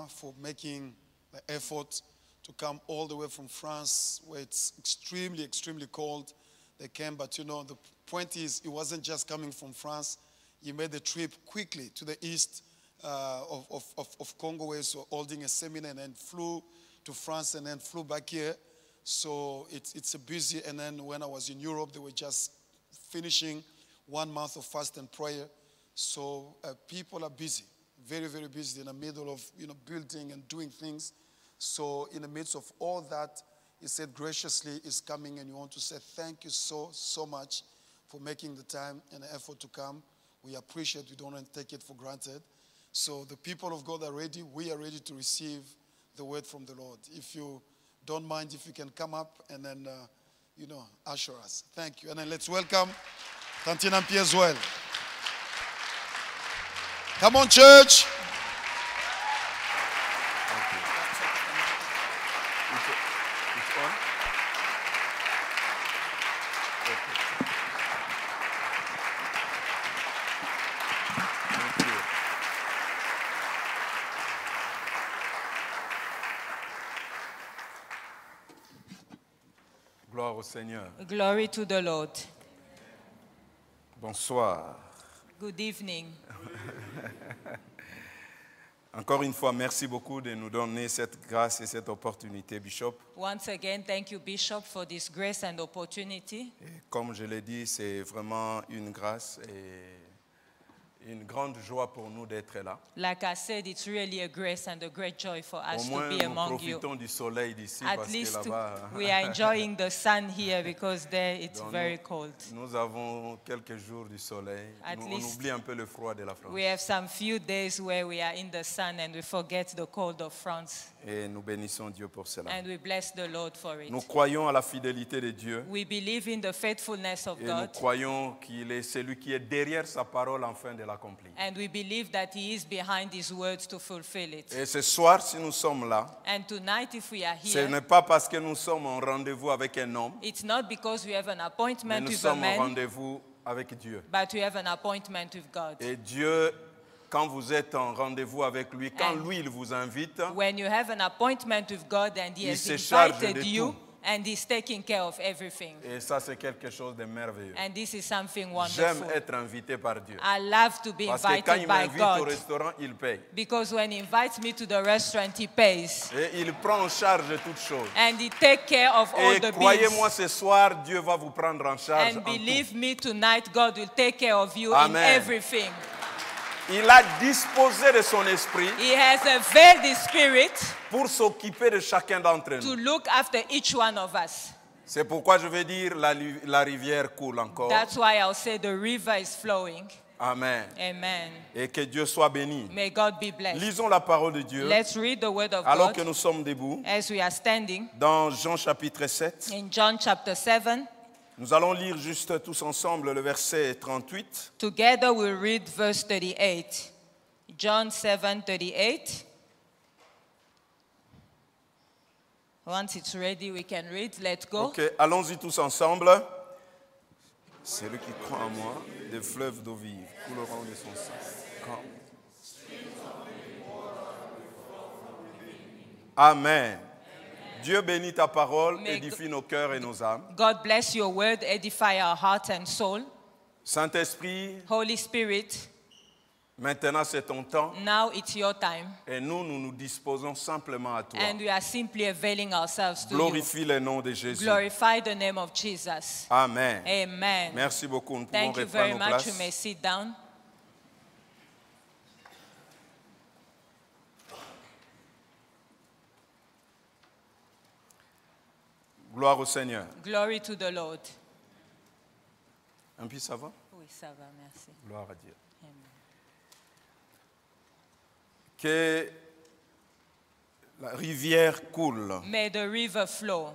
for making the effort to come all the way from France, where it's extremely, extremely cold. They came, but you know, the point is, it wasn't just coming from France. He made the trip quickly to the east of Congo, where he's holding a seminar, and then flew to France and then flew back here. So it's a busy, and then when I was in Europe, they were just finishing 1 month of fast and prayer. So people are busy, very, very busy in the middle of, you know, building and doing things. So in the midst of all that, he said graciously is coming, and you want to say thank you so much for making the time and the effort to come. We appreciate, we don't want to take it for granted. So the people of God are ready. We are ready to receive the word from the Lord. If you don't mind, if you can come up and then, you know, usher us. Thank you. And then let's welcome Tantine Ampi as well. Come on, church. Gloire au Seigneur. Glory to the Lord. Bonsoir. Good evening. Encore une fois, merci beaucoup de nous donner cette grâce et cette opportunité, Bishop. Once again, thank you, Bishop, for this grace and opportunity. Et comme je l'ai dit, c'est vraiment une grâce et une grande joie pour nous d'être là. Like I said, it's really a grace and a great joy for us Au moins, to be nous among you. profitons du soleil d'ici At parce que least là-bas, we are enjoying the sun here because there it's donc very cold. nous avons quelques jours du soleil. At On least oublie un peu le froid de la France. We have some few days where we are in the sun and we forget the cold of France. Et nous bénissons Dieu pour cela. And we bless the Lord for it. Nous croyons à la fidélité de Dieu. We believe in the faithfulness of Et nous God. croyons qu'il est celui qui est derrière sa parole afin de l'accomplir. And we believe that He is behind His words to fulfill it. Et ce soir, si nous sommes là, And tonight, if we are ce here, n'est pas parce que nous sommes en rendez-vous avec un homme, it's not because we have an mais appointment nous with a sommes en man, rendez-vous avec Dieu. but we have an appointment with God. Et Dieu, quand vous êtes en rendez-vous avec lui, quand And lui, il vous invite, When you have an appointment with God and He Il has se charge de invited you tout. and He's taking care of everything. et ça, c'est quelque chose de merveilleux. And this is something J'aime wonderful. être invité par Dieu. I love to be Parce que quand il invited by m'invite au God restaurant, il paye. because when He invites me to the restaurant, He pays Et il prend en charge toutes choses. and He takes care of all Et the croyez-moi, bills. ce soir, Dieu va vous prendre en charge And en tout. believe me, tonight God will take care of you in Amen. everything. Il a disposé de son esprit He has availed His Spirit pour s'occuper de chacun d'entre to nous. look after each one of us. C'est pourquoi je vais dire la rivière coule encore. That's why I'll say the river is flowing. Amen. Amen. Et que Dieu soit béni. May God be blessed. Lisons la parole de Dieu Let's read the word of alors que God nous sommes debout. as we are standing Dans Jean chapitre 7, in John chapter 7. nous allons lire juste tous ensemble le verset 38. Together we'll read verse 38. John 7:38. Once it's ready, we can read. Let's go. Ok, allons-y tous ensemble. Celui qui croit en moi, des fleuves d'eau vive couleront de son sang. Amen. Dieu bénit ta parole, May édifie nos cœurs et nos âmes. God bless your word, edify our heart and soul. Saint-Esprit, Holy Spirit, maintenant c'est ton temps now it's your time. et nous nous disposons simplement à toi. And we are simply availing ourselves to you. Glorifie le nom de Jésus. Glorify the name of Jesus. Amen. Amen. Merci beaucoup. Nous pouvons Thank you very reprendre nos much. You may places. sit down. Gloire au Seigneur. Glory to the Lord. Un peu ça va? Oui, ça va, merci. Gloire à Dieu. Amen. Que la rivière coule. May the river flow.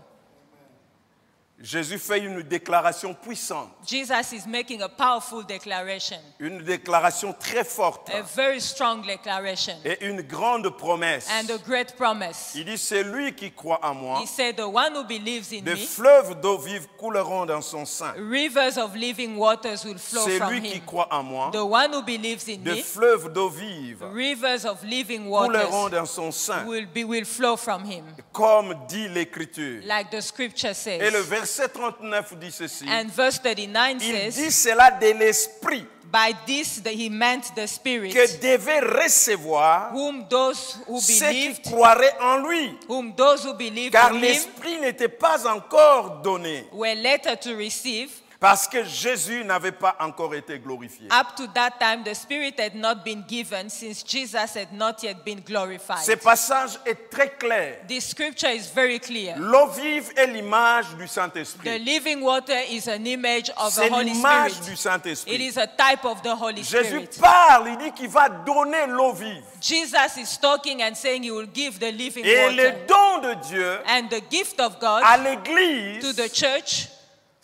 Jésus fait une déclaration puissante, Jesus is making a powerful declaration, une déclaration très forte a very strong declaration, et une grande promesse. and a great promise. Il dit, c'est lui qui croit en moi, He said, the one who believes in des me, fleuves d'eau vive couleront dans son sein. rivers of living waters will flow C'est from lui qui him. croit en moi, The one who believes in des me, fleuves d'eau vive rivers of living couleront waters dans son sein, will flow from him, comme dit l'Écriture. like the scripture Et le says. verset 39 dit ceci, And verse 39 il dit says, cela de l'Esprit by this he meant the Spirit, que devait recevoir whom those who ceux qui believed, croiraient en lui, in car him l'Esprit n'était pas encore donné, were later to receive. parce que Jésus n'avait pas encore été glorifié. Up to that time, the Spirit had not been given since Jesus had not yet been glorified. Ce passage est très clair. This scripture is very clear. L'eau vive est l'image du The Saint-Esprit. living water is an image of C'est the Holy l'image Spirit. du It Saint-Esprit. is a type of the Holy Jésus Spirit. parle, il dit qu'il va donner l'eau vive. Jesus is talking and saying he will give the living Et le water. don de Dieu And the gift of God à to l'Église, the church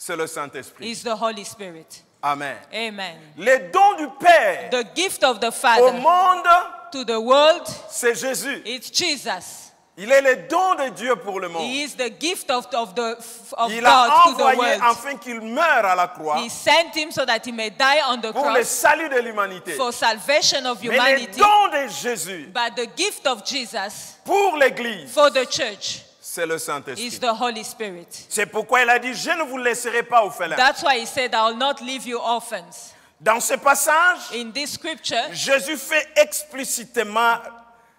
c'est le Saint-Esprit. is the Holy Spirit. Amen. Amen. Le don du Père The gift of the au Father monde, to the world, c'est Jésus. it's Jesus. Il est le don de Dieu pour le monde. He is the gift of Il a God to the envoyé world. afin qu'il meure à la croix He sent him so that he may die on the pour le cross salut de l'humanité. for salvation of Mais le humanity. don de Jésus But the gift of Jesus pour l'Église, for the church c'est le is Saint-Esprit. the Holy Spirit. C'est pourquoi il a dit, je ne vous laisserai pas orphelins. That's why he said, I will not leave you orphans. Dans ce passage, In this scripture, Jésus fait explicitement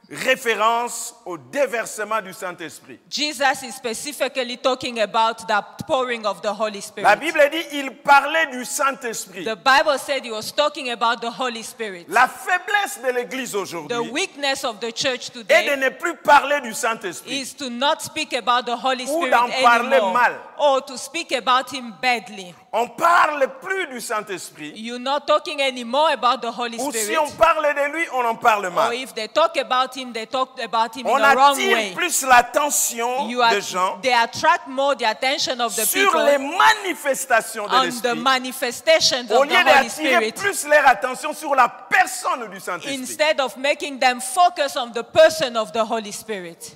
référence au déversement du Saint-Esprit. Jesus is specifically talking about the pouring of the Holy La Spirit. Bible dit, il parlait du Saint-Esprit. The Bible said he was talking about the Holy Spirit. La faiblesse de l'Église The aujourd'hui weakness of the church est de today ne plus parler du Saint-Esprit. is to not speak about the Holy Ou Spirit d'en parler anymore, mal. or to speak about him badly. On parle plus du Saint-Esprit. You're not talking anymore about the Holy Ou si Spirit. on parle de lui, on en parle Or mal. if they talk about him, they talk about him On in a wrong attire way. plus l'attention des gens They attract more the attention of the sur les people manifestations de on the l'Esprit, manifestations au of the lieu Holy d'attirer Spirit, plus leur attention sur la personne du Saint-Esprit. instead of making them focus on the person of the Holy Spirit.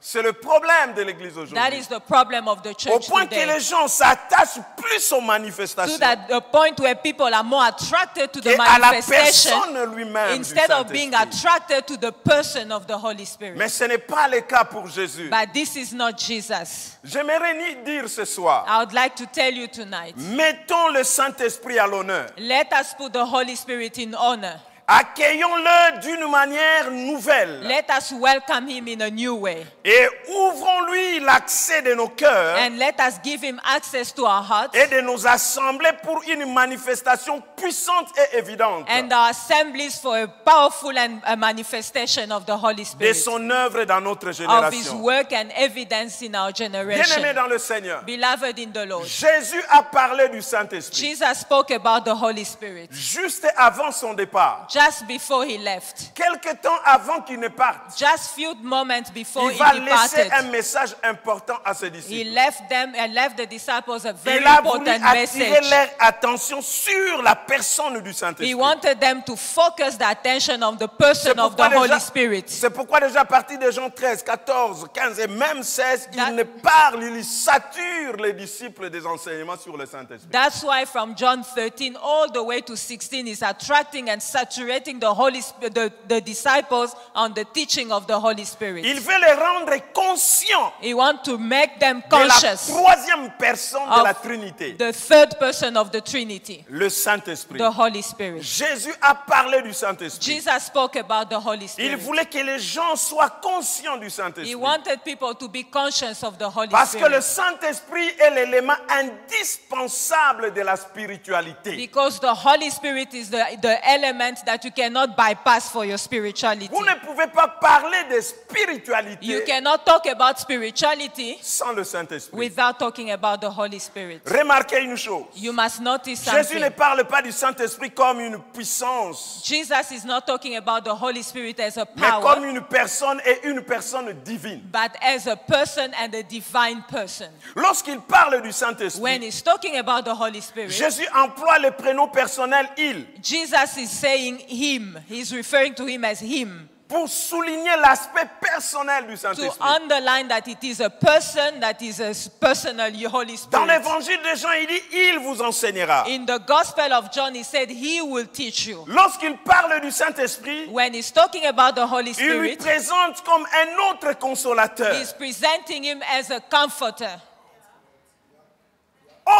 C'est le problème de l'Église That aujourd'hui. is the problem of the Au church point que today. les gens s'attachent plus aux To manifestations that the point where people are more attracted to the qu'à la manifestation personne lui-même du instead of being Saint-Esprit. attracted to the person of the Holy Spirit. Mais ce n'est pas le cas pour Jésus. But this is not Jesus. J'aimerais dire ce soir, I would like to tell you tonight, mettons le Saint-Esprit à l'honneur. let us put the Holy Spirit in honor. Accueillons-le d'une manière nouvelle Let us welcome him in a new way. et ouvrons-lui l'accès de nos cœurs And let us give him access to our hearts et de nos assemblées pour une manifestation puissante et évidente and our assemblies for a powerful and a manifestation of the Holy de Spirit, son œuvre dans notre of his génération. work and evidence in our Bien-aimés generation. dans le Seigneur, Beloved in the Lord, Jésus a parlé du Saint-Esprit Jesus spoke about the Holy Spirit juste avant son départ. just before he left. Quelque temps avant qu'il ne parte, Just few moments before il he va laisser departed, un message important à ses he disciples. left them and left the disciples a very Il a voulu important attirer message. leur attention sur la personne du He Saint-Esprit. wanted them to focus the attention on the person of the Holy Spirit. C'est pourquoi déjà à partir de Jean 13, 14, 15 et même 16, That- il ne parle, il sature les disciples des enseignements sur le Saint-Esprit. That's why from John 13 all the way to 16 is attracting and saturating the the disciples on the teaching of the Holy Spirit. Il veut les rendre conscients He wants to make them de la conscious troisième personne de of la Trinité, the third person of the Trinity, le Saint-Esprit. the Holy Spirit. Jésus a parlé du Saint-Esprit. Jesus spoke about the Holy Il Spirit. voulait que les gens soient conscients du He Saint-Esprit. wanted people to be conscious of the Holy Parce que le Spirit. Saint-Esprit est l'élément indispensable de la spiritualité. Because the Holy Spirit is the element that that you cannot bypass for your spirituality. Vous ne pouvez pas parler de You spiritualité cannot talk about spirituality sans le Saint-Esprit. without talking about the Holy Spirit. Remarquez une chose. You must notice Jésus ne something. parle pas du Saint-Esprit comme une puissance, Jesus is not talking about the Holy Spirit as a mais comme power, une personne et une personne divine. but as a person and a divine person. Lorsqu'il parle du When Saint-Esprit, he's talking about the Holy Spirit, Jésus emploie le prénom personnel « il » Jesus is saying him. He's referring to him as him. pour souligner l'aspect personnel du To Saint-Esprit. underline that it is a person, that is a personal Holy Dans Spirit. l'évangile de Jean, il dit « il vous enseignera ». In the Gospel of John, he said, he will teach you. Lorsqu'il parle du Saint-Esprit, When he's talking about the Holy il lui Spirit, présente comme un autre consolateur, he's presenting him as a comforter,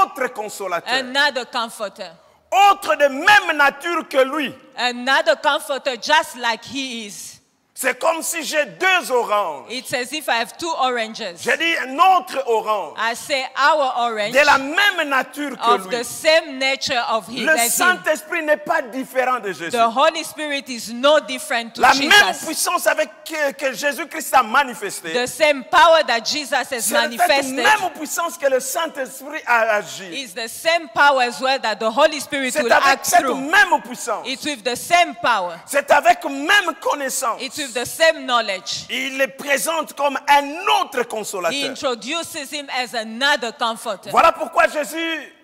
autre consolateur, another comforter, autre de même nature que lui. another comforter just like he is. C'est comme si j'ai deux oranges. It's as if I have two oranges. J'ai dit un autre orange, I say our orange de la même nature que of lui. the same nature of him. Le as him. Saint-Esprit n'est pas différent de Jésus. The Holy Spirit is no different to La même Jesus. puissance avec que Jésus-Christ a manifesté, The same power that Jesus has c'est cette manifested même puissance que le Saint-Esprit a agi. is the same power as well that the Holy Spirit C'est will avec act cette through. même puissance, It's with the same power. c'est avec même connaissance. It's with the same knowledge. Il le présente comme un autre He consolateur. introduces him as another comforter. Voilà pourquoi Jésus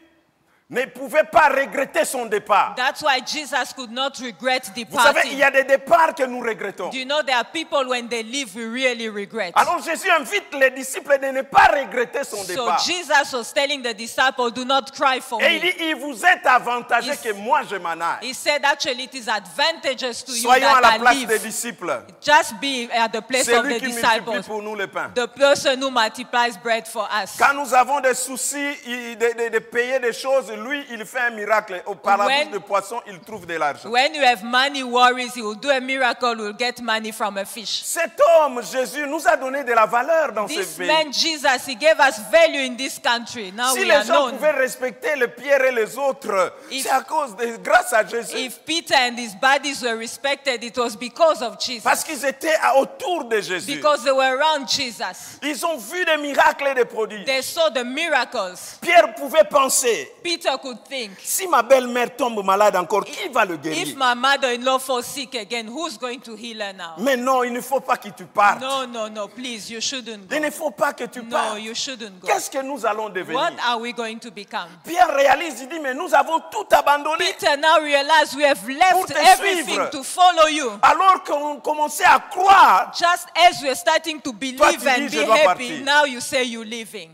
ne pouvait pas regretter son départ. That's why Jesus could not regret Vous savez, il departing. y a des départs que nous regrettons. Do you know there are people when they leave we really regret? Alors Jésus invite les disciples de ne pas regretter son So départ. Jesus was telling the disciples, do not cry for Et il me. dit, il vous est avantageux He's- que moi je m'en aille. He said actually it is advantageous to you Soyons à la that I place des leave. disciples. Just be at the place C'est of lui the qui multiplie disciples. pour nous le pain. The person who multiplies bread for us. Quand nous avons des soucis de payer des choses, lui, il fait un miracle. Par la When- bouche de poisson, il trouve de l'argent. When you have money worries, he will do a miracle, will get money from a fish. Cet homme, Jésus, nous a donné de la valeur dans ce This pays. man Jesus, he gave us value in this country. Now Si we les are gens known. pouvaient respecter les pierres et les autres, If- c'est à cause de, grâce à Jésus. If Peter and his buddies were respected, it was because of Jesus. Parce qu'ils étaient autour de Jésus. Because they were around Jesus. Ils ont vu des miracles et des prodiges. They saw the miracles. Pierre pouvait penser, Peter could think, si ma belle-mère tombe malade encore, qui va le if guérir? my mother-in-law falls sick again, who's going to heal her now? Mais non, il ne faut pas que tu partes. No, please, you shouldn't Il ne go. faut pas que tu No, partes. you shouldn't go. Qu'est-ce que nous allons devenir? What are we going to become? Pierre réalise, il dit, mais nous avons tout abandonné. Peter now realized we have Pour left te everything suivre. to follow you. Alors qu'on commençait à croire, Just as we're starting to believe Toi, tu and dis, be je dois happy, partir. now you say you're leaving.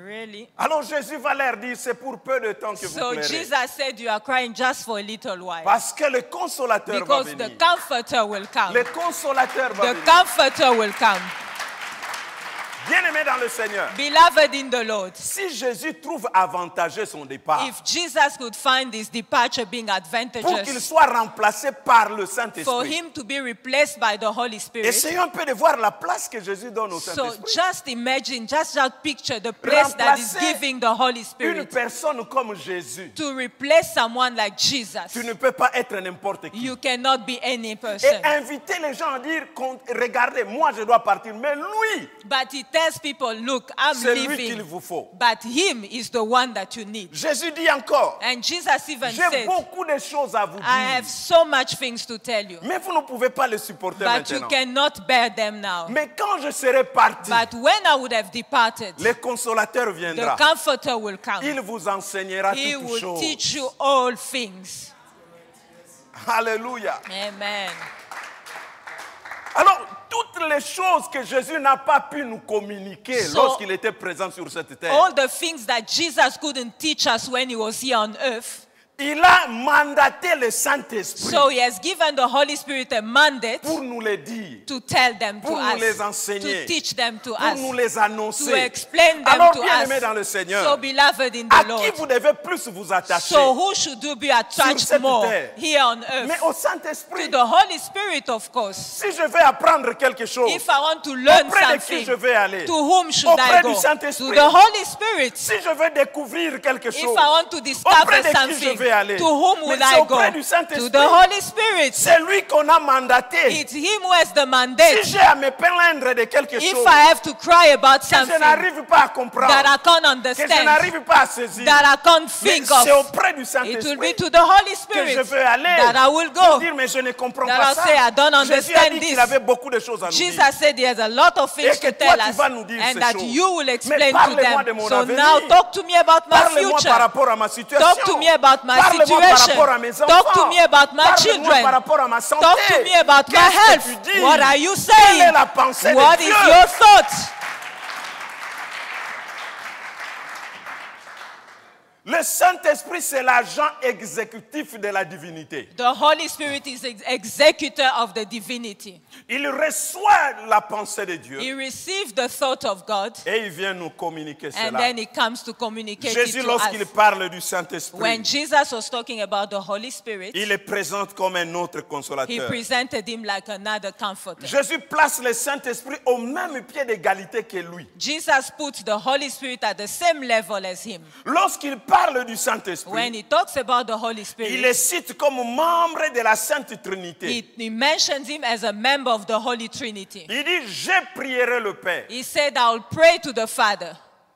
Really? alors Jésus va leur dire, c'est pour peu de temps que vous So pleurez. Jesus said you are crying just for a little while. Parce que le consolateur va Because the venir. comforter will come. Le consolateur va The venir. comforter will come. Bien-aimé dans le Seigneur, Beloved in the Lord, si Jésus trouve avantageux son départ, if Jesus could find this departure being pour qu'il advantageous, soit remplacé par le for Saint-Esprit, him to be replaced by the Holy Spirit, essayons un peu de voir la place que Jésus donne au so Saint-Esprit. just imagine, just picture the place that is Remplacer giving the Holy Une Spirit. personne comme Jésus, To replace someone like Jesus, tu ne peux pas être n'importe qui. you cannot be any Et person. inviter les gens à dire, regardez, moi je dois partir, mais lui, But he tells people, look, I'm c'est lui qu'il leaving. vous faut. But him is the one that you need. Jésus dit encore, And Jesus even j'ai said, beaucoup de choses à vous I have dire, so much things to tell you. mais vous ne pouvez pas les supporter But you maintenant. cannot bear them now. Mais quand je serai parti, But when I would have departed, le consolateur the viendra. comforter will come. Il vous enseignera He toutes will choses. teach you all things. Alléluia. Amen. Alors, toutes les choses que Jésus n'a pas pu nous communiquer So- lorsqu'il était présent sur cette terre, All the things that Jesus couldn't teach us when he was here on earth. il a mandaté le Saint-Esprit So he has given the Holy Spirit a mandate pour nous les dire, to tell them to pour nous les us, enseigner, to teach them to pour nous us, les to annoncer. explain them Alors, to bien-aimés dans us. le Seigneur, So beloved in à the qui Lord. vous devez plus vous attacher? So who should you be attached cette more terre? here on Mais earth? au To Saint-Esprit. the Holy Spirit, of course. Si je vais apprendre quelque chose, If I want to learn auprès de qui something, je vais aller? to whom should Auprès I du go? Saint-Esprit. To the Holy Spirit. Si je veux découvrir quelque If chose, I want to discover auprès de qui je something, vais vais aller? To whom Mais will c'est I auprès go? du To Saint-Esprit. the Holy Spirit. C'est lui qu'on a mandaté. It's Him who has the mandate. Si j'ai à me plaindre de quelque If chose I have to cry about que je something n'arrive pas à comprendre, that I can't que je understand, n'arrive pas à saisir, that I can't mais think c'est of, auprès du it will be Saint-Esprit to the Holy que Spirit je veux aller that I will pour go. dire mais je ne comprends That pas I'll ça. say, I don't Jésus a understand dit this. qu'il avait beaucoup de choses à nous Jesus dire. said he has a lot of Et things que to toi, tell tu us, vas nous dire and ces that choses. you will explain to parlez-moi de them. mon So avenir. now talk to me about my Parlez-moi future. par rapport à ma situation. Talk to me about my Parlez-moi par situation. rapport à mes enfants. Talk to me about my Parlez-moi children. par rapport à ma santé. Talk to me about my Qu'est-ce que health. tu dis? What are you Quelle est saying? la pensée What de is Dieu? your thought? Le Saint-Esprit, c'est l'agent exécutif de la divinité. The Holy Spirit is the executor of the divinity. Il reçoit la pensée de Dieu He received the thought of God, et il vient nous communiquer and cela. then he comes to communicate Jésus, it to lorsqu'il us. parle du Saint-Esprit, When Jesus was talking about the Holy Spirit, il le présente comme un autre he consolateur. presented him like another comforter. Jésus place le Saint-Esprit au même pied d'égalité que lui. Jesus put the Holy Spirit at the same level as him. Lorsqu'il parle du When Saint-Esprit, he talks about the Holy il Spirit, le cite comme membre de la Sainte Trinité. he mentions him as a member of the Holy Trinity. Il dit, je prierai le Père He said, I will pray to the Father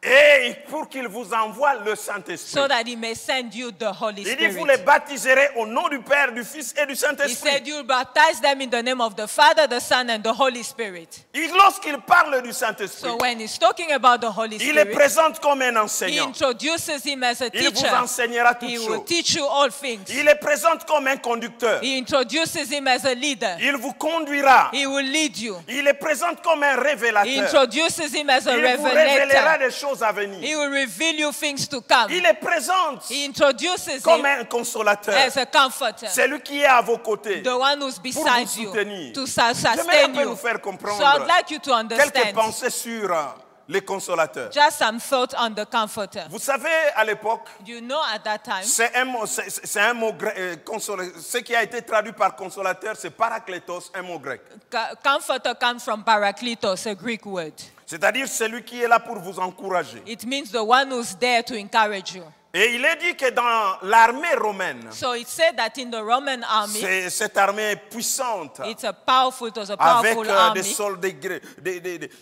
et pour qu'il vous envoie le Saint-Esprit. so that he may send you the Holy Il dit, vous les Spirit. baptiserez au nom du Père, du Fils et du He said, Saint-Esprit. you will baptize them in the name of the Father, the Son, and the Holy Spirit. Et lorsqu'il parle du Saint-Esprit, So when he's talking about the Holy il le Spirit, présente comme un he enseignant. introduces him as a Il vous teacher. enseignera toutes He will choses. teach you all things. Il le présente comme un conducteur. He introduces him as a leader. Il vous conduira. He will lead you. Il le présente comme un He révélateur. introduces him as a Il vous révélera revelator. des choses à venir. He will reveal you things to come. Il le présente He introduces comme him un consolateur. as a comforter, C'est lui qui est à vos côtés. the one who's beside vous you soutenir. to J'aimerais sustain un peu you. vous faire So comprendre I'd like you to quelques understand pensées sur les consolateurs. just some thought on the comforter. Vous savez, à l'époque, You know, at that time, c'est un mot grec. Ce qui a été traduit par consolateur, c'est parakletos, un mot grec. comforter comes from parakletos, a Greek word. C'est-à-dire celui qui est là pour vous encourager. It means the one who's there to encourage you. Et il est dit que dans l'armée romaine, So it said that in the Roman army, cette armée est puissante, it was a powerful avec army.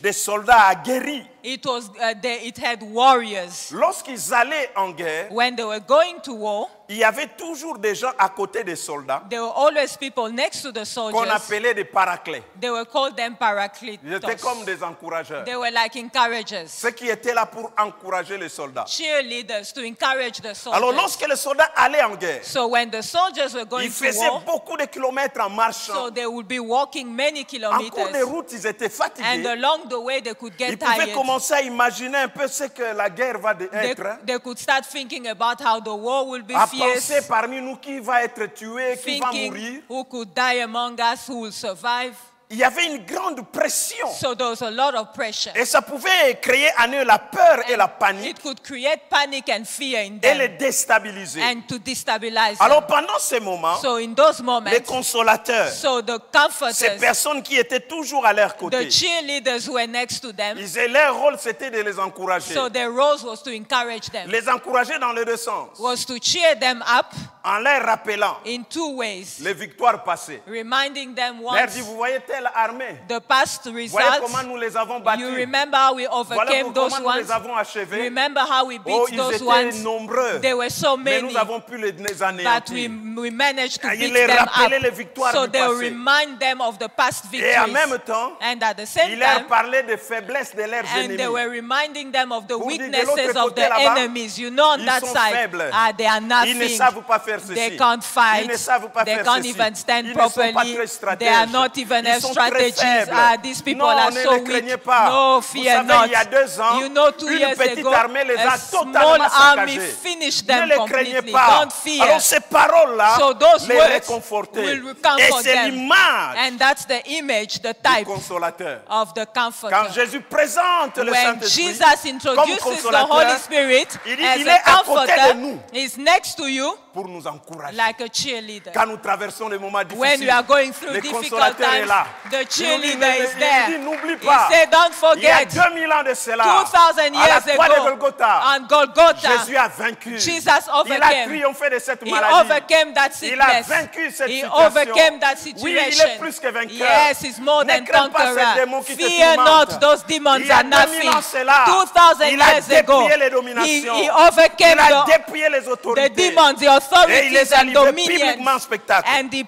des soldats aguerris. It had warriors. Lorsqu'ils allaient en guerre, When they were going to war, il y avait toujours des gens à côté des soldats there were always people next to the qu'on soldiers. appelait des paraclets. They were called them Ils étaient parakletos. comme des encourageurs. They were like encouragers, Ceux qui étaient là pour encourager les soldats. cheerleaders to encourage the Alors soldiers. lorsque les soldats allaient en guerre, So when the soldiers were going ils to faisaient war, beaucoup de kilomètres en marchant. so they would be walking many En cours de kilometers, route, ils étaient and fatigués. along the way they could get Ils pouvaient tired. commencer à imaginer un peu ce que la guerre va être. They could start thinking about how the war will be À penser fierce, parmi nous qui va être tué, qui va mourir. thinking who could die among us, who will survive. Il y avait une grande pression. So there was a lot of pressure. Et ça pouvait créer en eux la peur et la panique It could create panic and fear in et les them déstabiliser. and to destabilize them. Alors pendant ces moments, So in those les moments, consolateurs, so the ces comforters, personnes qui étaient toujours à leur côté, the cheerleaders who were next to them, leur rôle c'était de les encourager. so their role was to encourage them, Les encourager dans les deux sens, was to cheer them up en leur rappelant in two ways, les victoires passées. reminding them Leur once dit, vous voyez telle armée, the past voyez results. comment nous les avons You battus. remember how we Voilà overcame those comment nous les ones? avons achevés. Remember how we beat Oh, ils those étaient ones? nombreux, They were so mais many, nous avons pu les but anéantir. we managed to Il beat les them rappelait les up. victoires So du they will passé. remind them of the past Et en victories. même temps, And at the same il leur time, parlait des faiblesses de leurs and they ennemis. were reminding them of the Pour dire, de weaknesses l'autre of côté the là-bas, enemies. You know, on ils that sont side, faibles. they are Ils ne nothing. savent pas faire ceci. They can't fight. Ils ne savent pas They faire can't ceci. even stand Ils ne sont pas properly. très stratèges. They are not even Ils as sont très strategies. faibles. These people Non, are ne so les weak. craignez pas. No, Vous fear savez, not. il y a 2 ans, You know, 2 une years petite ago, armée les a a small totalement army saccagés. finished Ne them les craignez completely. pas. Don't fear. Alors ces paroles-là So those les words réconfortaient. will Et comfort c'est them. l'image And that's the image, the du type consolateur. of the Quand comforter. Jésus présente le When Saint-Esprit Jesus comme introduces the consolateur, Holy Spirit il dit, as il est a à côté de comforter, nous. He's next to you. pour nous encourager. like a cheerleader. Quand nous traversons les moments When difficiles, we are going through le difficult consolateur est times, là. the Il cheerleader is dit, there. n'oublie He pas, said, don't il y a forget, 2000 ans de cela, 2,000 à la years croix de ago, Golgotha, on Golgotha, Jésus a vaincu. Jesus Il a overcame. triomphé de cette He maladie. overcame that Il a sickness. vaincu cette He situation. overcame that Oui, il est situation. plus que vainqueur. Yes, he's more Ne than crains pas ces conqueror. démons qui te Fear not, tourmentent. those demons Il y a are 2000 nothing. ans, c'est là. 2,000 Il a years ago, dépouillé les he dominations. overcame Il a the dépouillé les autorités. demons, the Et il authorities les a and livrés dominions, publiquement en spectacle. and he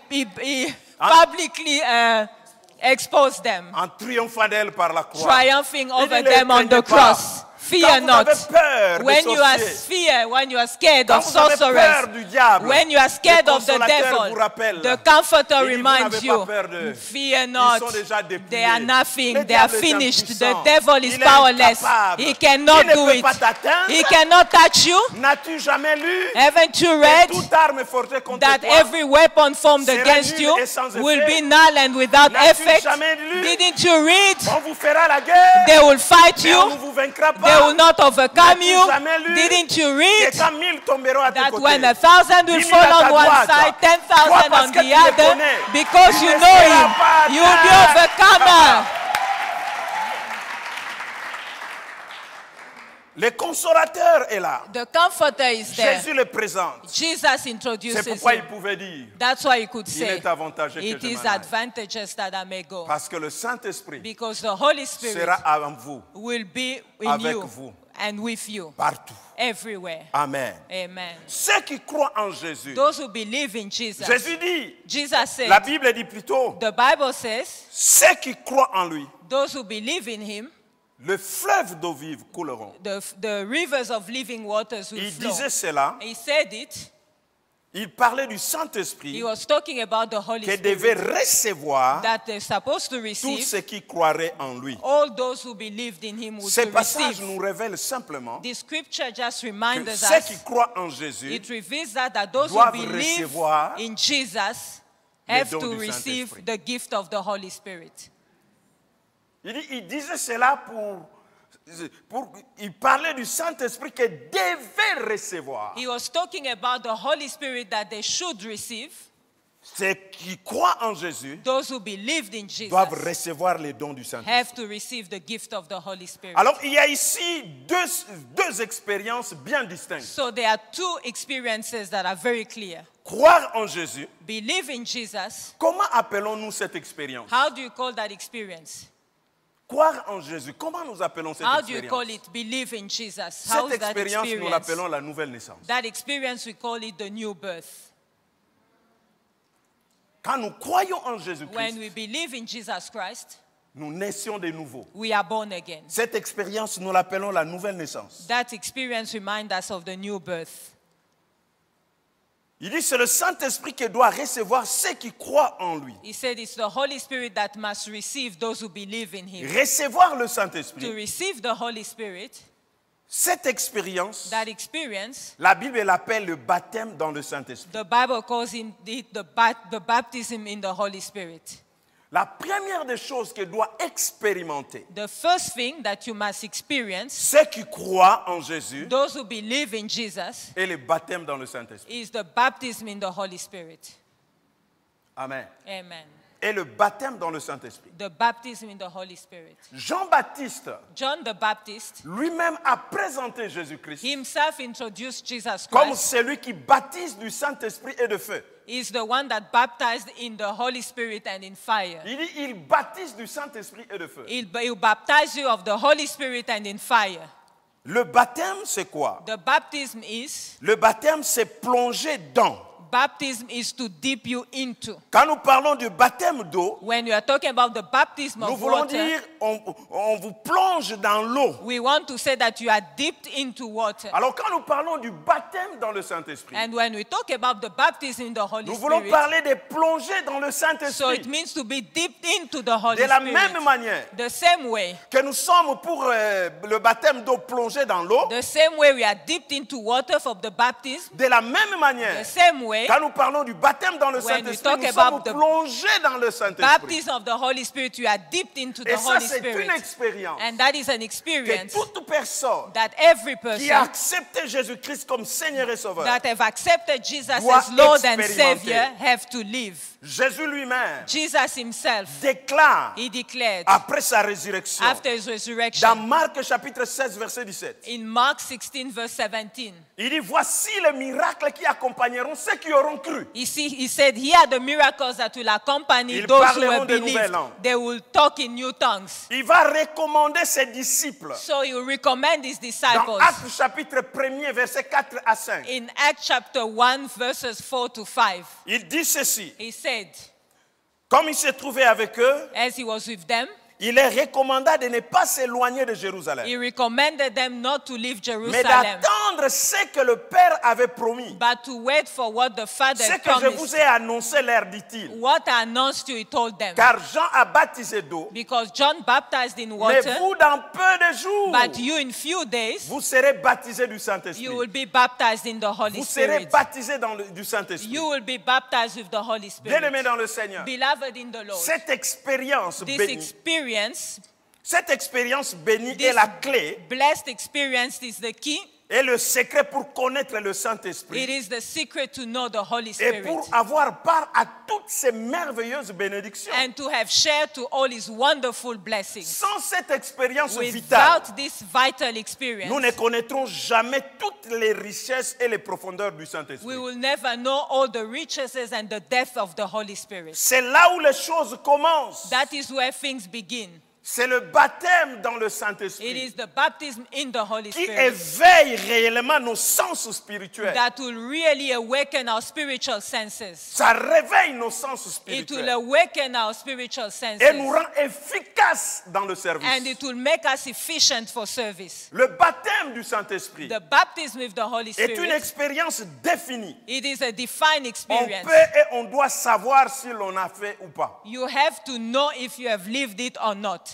publicly exposed them, En triomphant d'elle par la croix. triumphing over Il ne them on craignez the pas. cross. Fear Quand vous not. avez peur des When you are sorciers, when you are scared quand of vous avez peur sorcerers, du diable, when you are scared le of the consolateur vous devil, rappelle. the comforter Il dit, vous reminds n'avez you, pas peur d'eux. fear Ils not, sont déjà dépouillés. they are nothing, Le they are diable est finished, the impuissant. devil is Il est powerless, incapable. he cannot Il ne do peut it, pas t'atteindre. he cannot touch you. N'as-tu jamais lu Haven't you que read toute arme forgée contre that toi every weapon formed sera against nul you et sans will effet? be null and without N'as-tu effect? jamais lu? Didn't you read? On vous fera la guerre, They will fight mais on ne you, vous vaincra they pas. will not overcome N'as-tu you. jamais lu Didn't you que read quand 1000 tomberont à tes that côtés, when 1,000 will 10 000 fall à ta on one droite, side, toi 10,000 parce on que tu the le other, connais, because il you ne know sera him, pas you will be atteint. overcomer. Le consolateur est là. The comforter is there. Jésus le présente. Jesus C'est introduces pourquoi il him. pouvait dire, That's why he could il say, est avantageux que it je is m'en aille. advantageous that I may go. Parce que le Saint-Esprit Because the Holy Spirit sera avec vous will be in Avec you vous. and with you partout. everywhere. Amen. Amen. Ceux qui croient en Jésus, Those who believe in Jesus. Jésus dit, Jesus said, la Bible dit plutôt, the Bible says, ceux qui croient en lui, those who believe in him, le fleuve d'eau vive couleront. the rivers of living waters will Il flow. disait cela, He said it. il parlait du He Saint-Esprit was talking about the Holy qui devait Spirit recevoir that they're supposed to tous receive. ceux qui croiraient en lui. All those who believed in him would Ce passage receive. nous révèle simplement The scripture just que reminds ceux qui us, croient en Jésus it reveals that those who doivent believe recevoir in Jesus le have don to du receive Saint-Esprit. the gift of the Holy Spirit. Il disait cela il parlait du Saint-Esprit qui devait recevoir. He was talking about the Holy Spirit that they should receive. Ceux qui croient en Jésus Those who believed in Jesus doivent recevoir les dons du Saint-Esprit. have to receive the gift of the Holy Spirit. Alors, il y a ici deux expériences bien distinctes. So there are two experiences that are very clear. Croire en Jésus, Believe in Jesus. comment appelons-nous cette expérience? How do you call that experience? Croire en Jésus, comment nous appelons cette How do you call expérience? it believe in Jesus? How Cette is that expérience, nous experience? l'appelons la nouvelle naissance. That experience, we call it the new birth. Quand nous croyons en When Jésus-Christ, we believe in Jesus Christ, nous naissions de nouveau. we are born again. Cette expérience, nous l'appelons la nouvelle naissance. That experience reminds us of the new birth. Il dit c'est le Saint-Esprit qui doit recevoir ceux qui croient en lui. He said it's the Holy Spirit that must receive those who believe in him. Recevoir le To Saint-Esprit, receive the Holy Spirit, cette expérience, that experience, la Bible l'appelle le baptême dans le Saint-Esprit. the Bible calls it the baptism in the Holy Spirit. La première des choses que doit expérimenter The first thing that you must experience, ceux qui croient en Jésus those who believe in Jesus, est le baptême dans le Saint-Esprit. is the baptism in the Holy Spirit. Amen. Amen. Et le baptême dans le Saint-Esprit. The baptism in the Holy Spirit. Jean-Baptiste John the Baptist lui-même a présenté Jésus-Christ himself introduced Jesus comme Christ. celui qui baptise du Saint-Esprit et de feu. Is the one that baptized in the Holy Spirit and in fire. Il dit, il baptise du Saint-Esprit et de feu. He'll baptize you of the Holy Spirit and in fire. Le baptême, c'est quoi? The baptism is, Le baptême, c'est plonger dans. baptism is to dip you into. Quand nous parlons du baptême d'eau, When we are talking about the baptism nous of voulons water, dire, on vous plonge dans l'eau. we want to say that you are dipped into water. Alors quand nous parlons du baptême dans le Saint-Esprit, And when we talk about the baptism in the Holy nous voulons Spirit, parler de plonger dans le so it Saint-Esprit. means to be dipped into the Holy De la Spirit. même manière The same way. que nous sommes pour le baptême d'eau plongé dans l'eau, The same way we are dipped into water for the baptism. de la même The manière, same way, today, Quand nous parlons du baptême dans le When we Saint-Esprit, talk nous about sommes the plongés dans le Saint-Esprit. baptism of the Holy Spirit, you are dipped into the Et ça, Holy c'est Spirit. une expérience And that is an que experience toute personne that every qui a person accepté Jésus-Christ comme Seigneur et Sauveur, that have accepted Jesus doit as Lord and expérimenter. Savior have to live. Jésus lui-même Jesus himself, déclare he declared après sa résurrection, after his dans resurrection Marc chapitre 16, verset 17, in Mark 16 verse 17, il dit, voici les miracles qui accompagneront ceux qui auront cru. he said, here are the miracles that will accompany Ils those who parleront have de nouvelles believed. langues. They will talk in new tongues. Il va recommander ses disciples. So he will recommend his Dans disciples Actes chapitre 1er, verset 4 à 5, in Acts chapter 1 verses 4 to 5. il dit ceci, He said, comme il s'est trouvé avec eux, as he was with them, il leur recommanda de ne pas s'éloigner de Jérusalem, he recommended them not to leave mais Jerusalem, d'attendre ce que le Père avait promis. but to wait for what the Father Ce had que je promised. vous ai annoncé, leur dit-il. What I announced you, he told them. Car Jean a baptisé d'eau, Because John baptized in mais water, vous, dans peu de jours, but you in few days, vous serez baptisés du Saint-Esprit. you will be baptized in the Holy Vous serez Spirit. baptisés du Saint-Esprit. You will be baptized with the Holy Bien-aimés Spirit. dans le Seigneur, Beloved in the Lord, cette expérience this bénie, experience, est la clé blessed experience is the key. et le secret pour connaître le It Saint-Esprit is the secret to know the Holy et Spirit pour avoir part à toutes ces merveilleuses bénédictions. and to have shared to all his wonderful blessings. Sans cette expérience vitale, Without this vital nous experience, ne connaîtrons jamais toutes les richesses et les profondeurs du Saint-Esprit. we will never know all the riches and the depth of the Holy Spirit. C'est là où les choses commencent. That is where things begin. C'est le baptême dans le It Saint-Esprit is the baptism in the Holy qui Spirit éveille réellement nos sens spirituels. that will really awaken our spiritual senses. Ça réveille nos sens It will spirituels awaken our spiritual et nous senses. rend efficaces dans le service. And it will make us efficient for service. Le baptême du Saint-Esprit The baptism with the Holy est une Spirit, expérience définie. it is a defined On experience. peut et on doit savoir si l'on a fait ou pas. You have to know if you have lived it or not.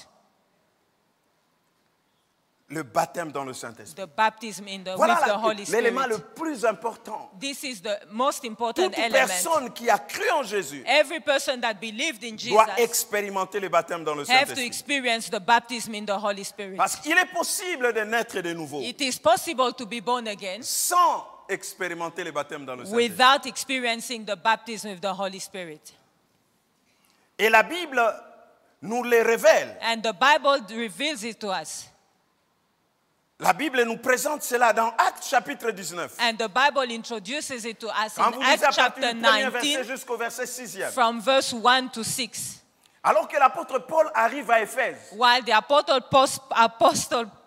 Le baptême dans le Saint-Esprit. The baptism with Voilà the Holy l'élément le Spirit. plus important. This is the most important Toute element. personne qui a cru en Jésus Every person that believed in doit Jesus expérimenter le baptême dans le have to Saint-Esprit. experience the baptism in the Holy Spirit. Parce qu'il est possible de naître de nouveau It is possible to be born again sans expérimenter le baptême dans le Saint-Esprit. without experiencing the baptism with the Holy Spirit. Et la Bible nous le révèle. And the Bible reveals it to us. La Bible nous présente cela dans Actes chapitre 19. And the Bible introduces it to us Quand vous in lisez à Acts partir chapter du premier verset 19 jusqu'au verset 6e. from verse 1 to 6. Alors que l'apôtre Paul arrive à Éphèse, While the Apostle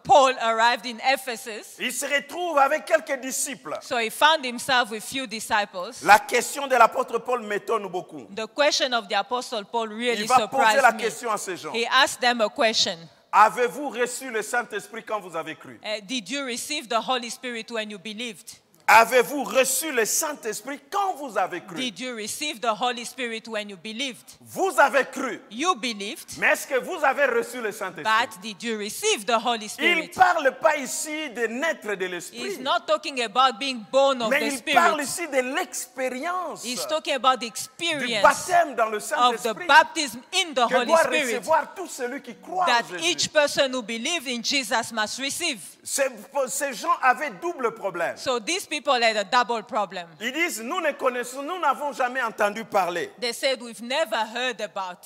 Paul arrived in Ephesus, il se retrouve avec quelques disciples. so he found himself with few disciples. La question de l'apôtre Paul m'étonne beaucoup. The question of the Apostle Paul really Il va poser la surprised me. question à ces gens. He asked them a question. Avez-vous reçu le Saint-Esprit quand vous avez cru? Did you receive the Holy Spirit when you believed? Avez-vous reçu le Saint-Esprit quand vous avez cru? Did you receive the Holy Spirit when you believed? Vous avez cru. You believed, Mais est-ce que vous avez reçu le Saint-Esprit? but did you receive the Holy Il Spirit? ne parle pas ici de naître de He's l'Esprit. not talking about being born of Mais the il parle Spirit. ici de l'expérience He's talking about the du experience baptême dans le of the Saint-Esprit baptism in the que Holy doit Spirit recevoir tout celui qui croit that en Jésus. each person who believes in Jesus must receive. Ces gens avaient double problème. So these people had a double problem. Ils disent, nous n'avons jamais entendu parler. They said, we've never heard about.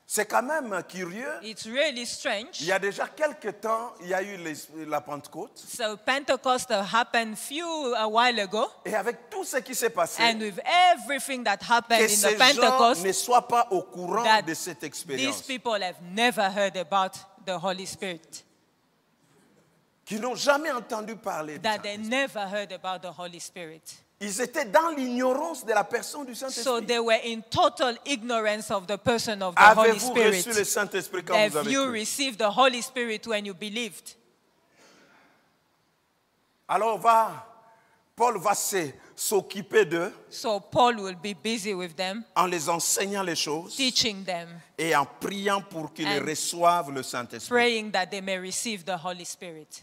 C'est quand même curieux. It's really strange. Il y a déjà quelques temps, il y a eu la Pentecôte. So Pentecost happened a while ago, Et avec tout ce qui s'est passé, and with everything that happened que in ces the gens Pentecost, ne soient pas au courant that de cette these expérience. people have never heard about the Holy Spirit. Qui n'ont jamais entendu parler de ça. That they never heard about the Holy Spirit. Ils étaient dans l'ignorance de la personne du So Saint-Esprit. they were in total ignorance of the person of the Holy Avez-vous reçu le Spirit. Saint-Esprit quand vous Have avez you cru? received the Holy Spirit when you believed? Alors Paul va s'occuper d'eux So Paul will be busy with them, en les enseignant les choses teaching them, et en priant pour qu'ils And reçoivent le Saint-Esprit. praying that they may receive the Holy Spirit.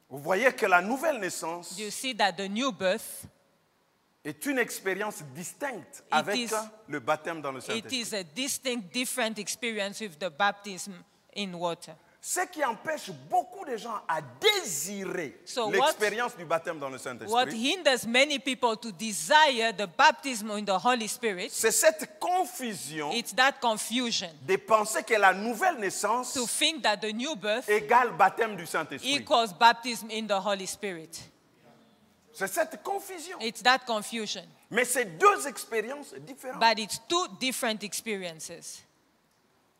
Vous voyez que la nouvelle naissance You see that the new birth est une expérience distincte avec is- le baptême dans le It Saint-Esprit. is a distinct, different experience with the baptism in water. Ce qui empêche beaucoup de gens à désirer So l'expérience du baptême dans le What Saint-Esprit, hinders many people to desire the baptism in the Holy Spirit, c'est cette confusion it's that confusion de penser que la nouvelle naissance to think that the new birth égale baptême du Saint-Esprit. equals baptism in the Holy Spirit. C'est cette confusion. It's that confusion. Mais c'est deux expériences différentes. But it's two different experiences.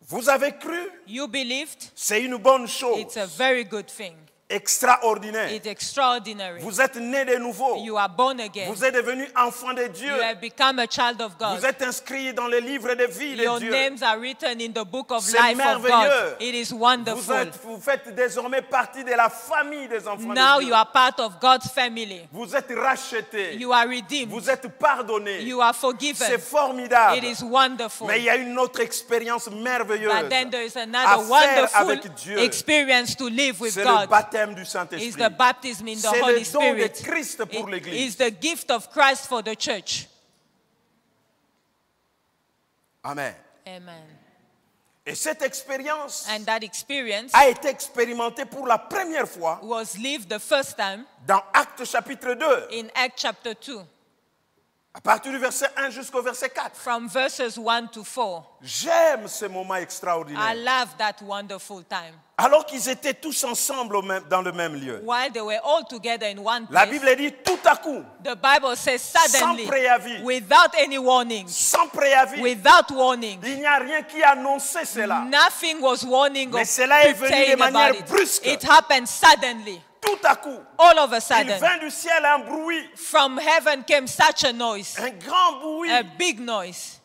Vous avez cru, You believed, c'est une bonne chose, it's a very good thing. extraordinaire. It's extraordinary. Vous êtes né de nouveau. You are born again. Vous êtes devenu enfant de Dieu. You have become a child of God. Vous êtes inscrit dans le livre de vie de Your Dieu. names are written in the book of C'est life of merveilleux. God. It is wonderful. Vous faites désormais partie de la famille des enfants Now de Dieu. you are part of God's family. Vous êtes rachetés. You are redeemed. Vous êtes pardonnés. You are C'est forgiven. formidable. It is wonderful. Mais il y a une autre expérience merveilleuse But then there is à another faire wonderful avec Dieu. experience to live with C'est le God. baptême du Is Saint-Esprit. the baptism in the C'est Holy le don de Spirit. Christ pour It l'Église. is the gift of Christ for the church. Amen. Amen. Et cette expérience And that experience a été expérimentée pour la première fois was lived the first time dans Actes chapitre 2, in Acts chapter 2, à partir du verset 1 jusqu'au verset 4. from verses 1 to 4. J'aime ce moment I extraordinaire. love that wonderful time. Alors qu'ils étaient tous ensemble dans le même lieu. While they were all together in one La place, Bible dit tout à coup, the Bible says suddenly, sans préavis, without any warning, sans préavis, without warning, il n'y a rien qui annonçait cela. nothing was warning Mais or cela est venu de saying manière about it. brusque. It happened suddenly, Tout à coup, all of a il sudden. vint du ciel un bruit, From heaven came such a noise, un grand bruit a big noise,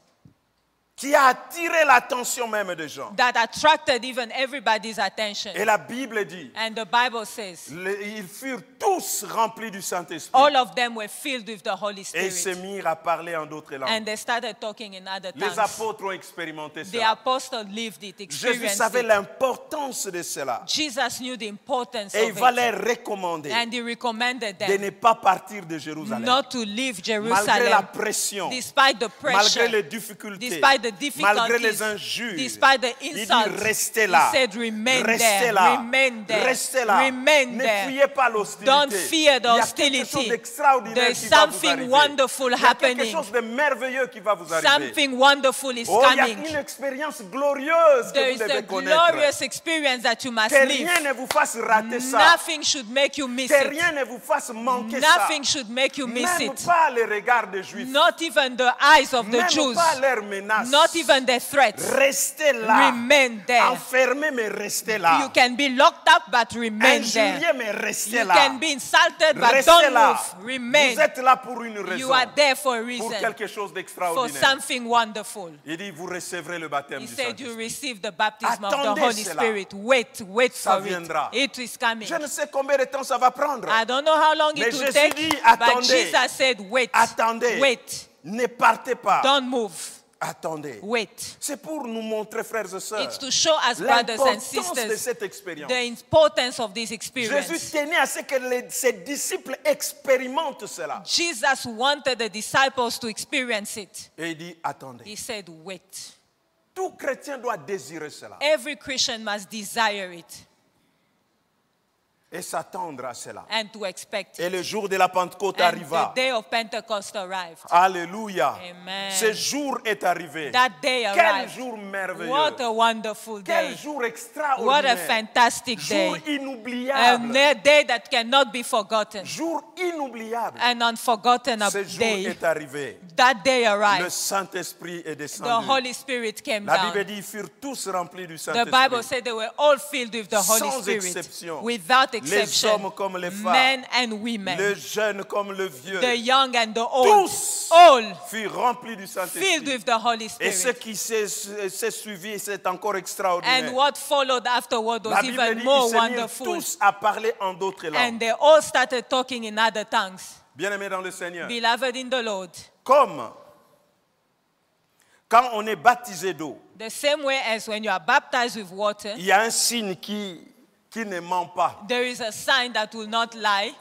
qui a attiré l'attention même des gens. that attracted even everybody's attention. Et la Bible dit, And the Bible says, ils furent tous remplis du Saint-Esprit. all of them were filled with the Holy Et ils se Spirit. mirent à parler en d'autres langues. And they started talking in other Les tongues. apôtres ont expérimenté The cela. apostle lived it, Jésus experienced savait it. l'importance de cela. Jesus knew the importance Et il of va it. leur recommander And he recommended de them ne pas partir de Jérusalem. not to leave Malgré la Jerusalem pression, despite the malgré pressure, les difficultés, despite the malgré les difficulties, injures. despite the Il dit insults. restez He là, said, remain restez there, là, remain there, restez là. remain Ne there. fuyez pas l'hostilité. Don't fear the Il y a quelque chose hostility. d'extraordinaire There's qui va vous something arriver. wonderful Il y a quelque happening. chose de merveilleux qui va vous arriver. Something wonderful is Oh, il y a coming. une expérience glorieuse que There vous is a devez connaître. glorious experience that you must Que live. rien ne vous fasse rater ça. Nothing should make you miss Que it. rien ne vous fasse manquer ça. Nothing should make you miss Même it. pas les regards des Juifs. Not even the eyes of the Même Jews. pas leurs menaces. Not even their threats. Restez là. Remain there. Enfermé, mais restez là. You can be locked up, but remain there. Injurié, mais restez You là. can be insulted, but Restez don't là. move. Remain. Vous êtes là pour une raison. You are there for a Pour reason, quelque chose for d'extraordinaire. something wonderful. Il dit, vous recevrez le baptême He du said you Saint-Esprit. receive the baptism of the Attendez Holy cela. Spirit. Wait Ça for viendra. it. It is coming. Je ne sais combien de temps ça va prendre. I don't know how long Mais it will Jésus take, dit, but attendez. Jesus said, wait. Attendez. Wait. Ne partez pas. Don't move. Attendez. Wait. C'est pour nous montrer, frères et sœurs, It's to show us, brothers and l'importance de sisters, cette expérience. the importance of this Jésus experience. tenait à ce que ses disciples expérimentent cela. Jesus wanted the disciples to experience it. Et il dit, attendez. He said, wait. Tout chrétien doit désirer cela Every Christian must desire it et s'attendre à cela. and to expect Et it. le jour de la Pentecôte And arriva. the day of Pentecost arrived. Alléluia. Amen. Ce jour est arrivé. That day Quel arrived. jour merveilleux. What a wonderful Quel day. jour What a extraordinaire. fantastic Jour day. inoubliable. A day that cannot be forgotten. Jour inoubliable. An unforgotten Ce jour day. est arrivé. That day Le arrived. Saint-Esprit est The descendu. Holy Spirit came La Bible down. dit ils furent tous remplis du The Bible Saint-Esprit. said they were all filled with the Holy Sans Spirit. exception. Without Les exception. hommes comme les femmes. Men and women. Le jeune comme le vieux. The young and the old. Tous All furent remplis du filled Saint-Esprit. with the Holy Et ce Spirit. qui s'est suivi, c'est encore And extraordinaire. what followed afterward La was Bible even dit more qu'ils se mirent wonderful. tous à parler en d'autres And langues. they all started talking in other tongues. Bien-aimés dans le Seigneur. Beloved in the Lord, Comme quand on est baptisé d'eau, the same way as when you are baptized with water, il y a un signe qui ne ment pas. there is a sign that will not lie.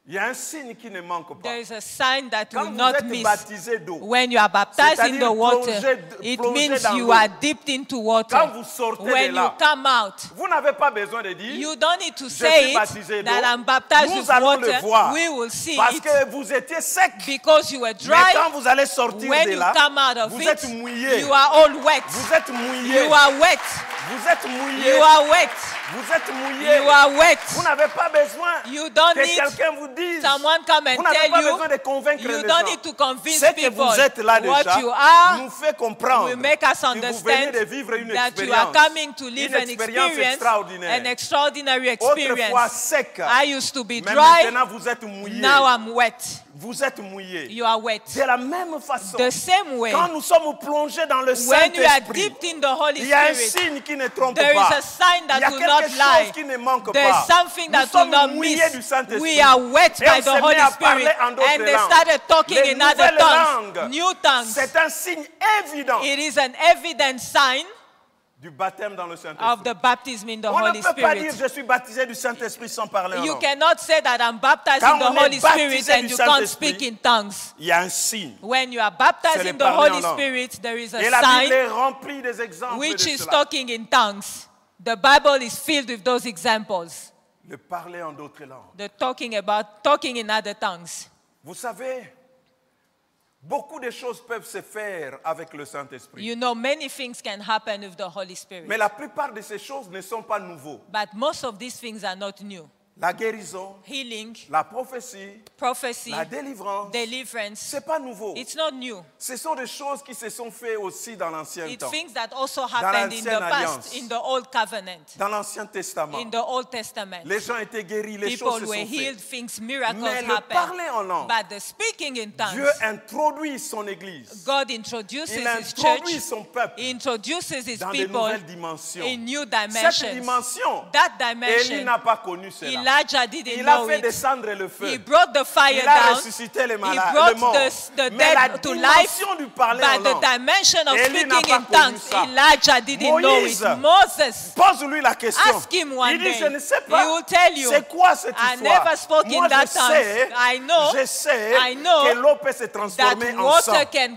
Il y a un signe qui ne manque pas. There is a sign that Quand will vous not êtes miss. baptisé d'eau, When you are baptized in the c'est-à-dire water, it plongé means dans you l'eau. are dipped into water. Quand vous sortez When de you là, come out, vous n'avez pas besoin de dire you don't need to suis say baptisé it d'eau. that I'm baptized Nous with allons le water. voir. We will see parce it que vous étiez sec. because you were Mais dry. quand vous allez sortir When de you là, come out of vous it, êtes mouillé. you are all wet. Vous êtes mouillé. You are wet. Vous êtes mouillé. You are wet. Vous êtes mouillé. You are wet. Vous n'avez pas besoin You don't que need quelqu'un vous dise. someone come and Vous n'avez tell pas you. besoin de convaincre You les don't gens. need to convince Ce que people. vous êtes là What déjà you are nous fait comprendre will make us que vous venez understand de vivre une that you are expérience. coming to live Une an expérience experience, extraordinaire. an extraordinary Autrefois experience. sec. I used to be Mais dry. maintenant vous êtes mouillé. Now I'm wet. Vous êtes mouillé. You are wet. De la même façon, The same way, quand nous sommes plongés dans le when you are Saint-Esprit, dipped in the Holy il y a un Spirit, signe qui ne trompe there pas. is a sign Il y a that will quelque not chose lie. qui ne manque There pas. is something Nous that will sommes not mouillés miss. du Saint-Esprit. We are wet Et by on the se met Holy à Spirit. parler en d'autres And they langues. started talking Les in other nouvelles tongues, langues. new tongues. C'est un signe évident It is an evident sign du baptême dans le of Saint-Esprit. the baptism in the On ne Holy peut pas dire Spirit. je suis baptisé du Saint-Esprit sans parler en You langue. cannot say that I'm baptized Quand in the on est Holy Spirit baptisé and du you can't Saint-Esprit, speak in tongues. Il y a un signe. When you are C'est baptized de in the parler en Holy langue. Spirit, there is a Et la Bible sign est remplie des exemples which de is cela. talking in tongues. The Bible is filled with those examples. Le parler en d'autres langues. The talking in other tongues. Vous savez, beaucoup de choses peuvent se faire avec le Saint-Esprit. You know, many things can happen with the Holy Spirit. Mais la plupart de ces choses ne sont pas nouveaux. But most of these things are not new. La guérison, Healing, la prophétie, prophecy, la délivrance, deliverance. c'est pas nouveau. It's not new. Ce sont des choses qui se sont faites aussi dans l'ancien It's temps, things that also happened in the l'ancienne past, alliance. in the Old Covenant, dans l'Ancien Testament. in the Old Testament. Les gens étaient guéris, les People choses se were sont healed, faites. things, miracles Mais le happened. parler en langue, But the speaking in tongues, Dieu introduit son Église. God introduces Il His introduit church, son peuple He introduces His dans de people nouvelles dimensions. in new Cette dimensions. dimension, That Élie dimension, n'a pas connu cela. Elijah didn't Il a know fait it. descendre le feu. He brought the fire Il a down. ressuscité les He malades, brought les morts. the Mais la dead to life. dimension du parler en But the langue, dimension of Élie n'a speaking pas in connu tongues, ça. Elijah didn't know Moïse, it. Moses, pose-lui la question. ask him one Il dit, day. je ne sais pas. He will tell you. C'est quoi cette I histoire? never spoke Moi, in that je tongue. sais, I know que l'eau peut se that transformer en water sang. can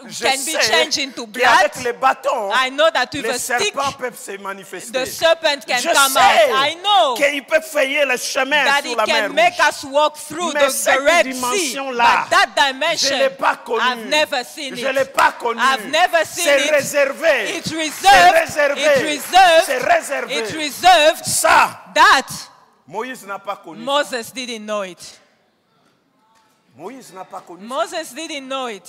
be Je changed sais into qu'avec blood. les bâtons, I know that with les a stick, serpents peuvent se manifester. the serpent can Je come sais out. I know qu'il peut frayer le chemin that sur it la mer can make Rouge. us walk through Mais the cette Red Sea. dimension-là, But that Je ne dimension, l'ai pas connu. I've never seen Je ne l'ai it. pas connu. I've never seen C'est it. réservé. It's C'est reserved. réservé. It's reserved. C'est réservé. It's reserved. Ça, That Moïse n'a pas connu. Moses didn't know it. Moïse n'a pas connu. Moses didn't know it.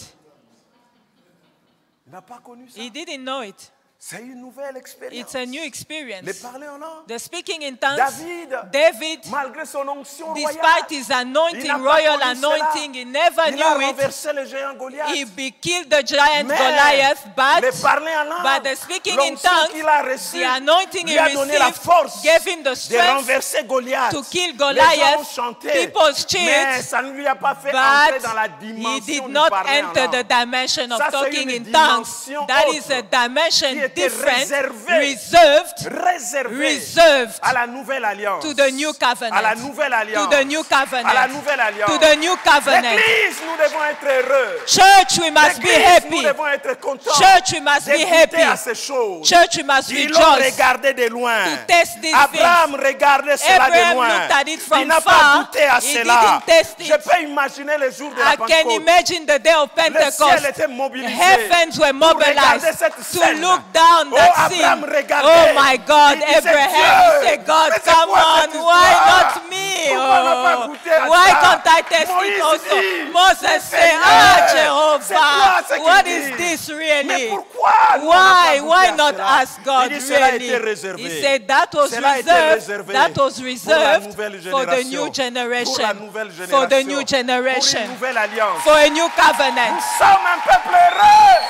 Il n'a pas connu ça. He didn't know it. C'est une nouvelle expérience. It's a new Le experience. parler en langue. The speaking in tongues, David, David, malgré son onction despite royale, his il anointing, n'a pas royal connu cela. anointing, he never Il a knew it. renversé le géant Goliath. He killed the giant Mais Goliath, le parler en langue, but the speaking in l'onction tongues, qu'il a reçu, the anointing lui he a donné la received force gave him the de strength renverser Goliath. to kill Les gens ont Goliath. chanté, People mais cheered, ça ne lui a pas fait entrer dans la but dimension he did du not parler en enter langue. the dimension of Ça, c'est talking une in tongues. dimension That is a autre dimension qui était different, reservée reserved à la nouvelle alliance. to the new covenant. À la nouvelle alliance. To the new covenant. À la nouvelle alliance. To the new covenant. L'Église, nous devons être heureux. Church, we must be L'Église, nous happy. devons être contents. Church, we must be d'écouter à happy. ces choses. Church, we must Ils l'ont rejoice. regardé de loin. To test these Abraham regardait cela de Abraham loin. looked at it from Il n'a far. pas goûté à He cela. didn't taste it. Je peux imaginer le jour de la I can Pentecôte. imagine the day of Le ciel Pentecost. était mobilisé. Heavens were pour regarder mobilized cette to scène. look down Oh, that Abraham scene. regardait. Oh my God, Il disait, Abraham, Dieu, he said, God, mais c'est come quoi on, cette why histoire? not me? Pourquoi on n'a pas Oh, goûté à why ça? can't I test Moïse it also? dit, Moses mais said, Seigneur, ah, c'est quoi Jehovah, ce qu'il what dit? is this Mais really? pourquoi nous, on n'a pas Why goûté à not cela? ask God Il dit, cela a really? été réservé. He said that was Cela a été reserved. réservé That was pour la reserved nouvelle for the génération. new generation. Pour la nouvelle For the génération. new Pour generation. une nouvelle alliance. For a new covenant. Nous sommes un peuple heureux.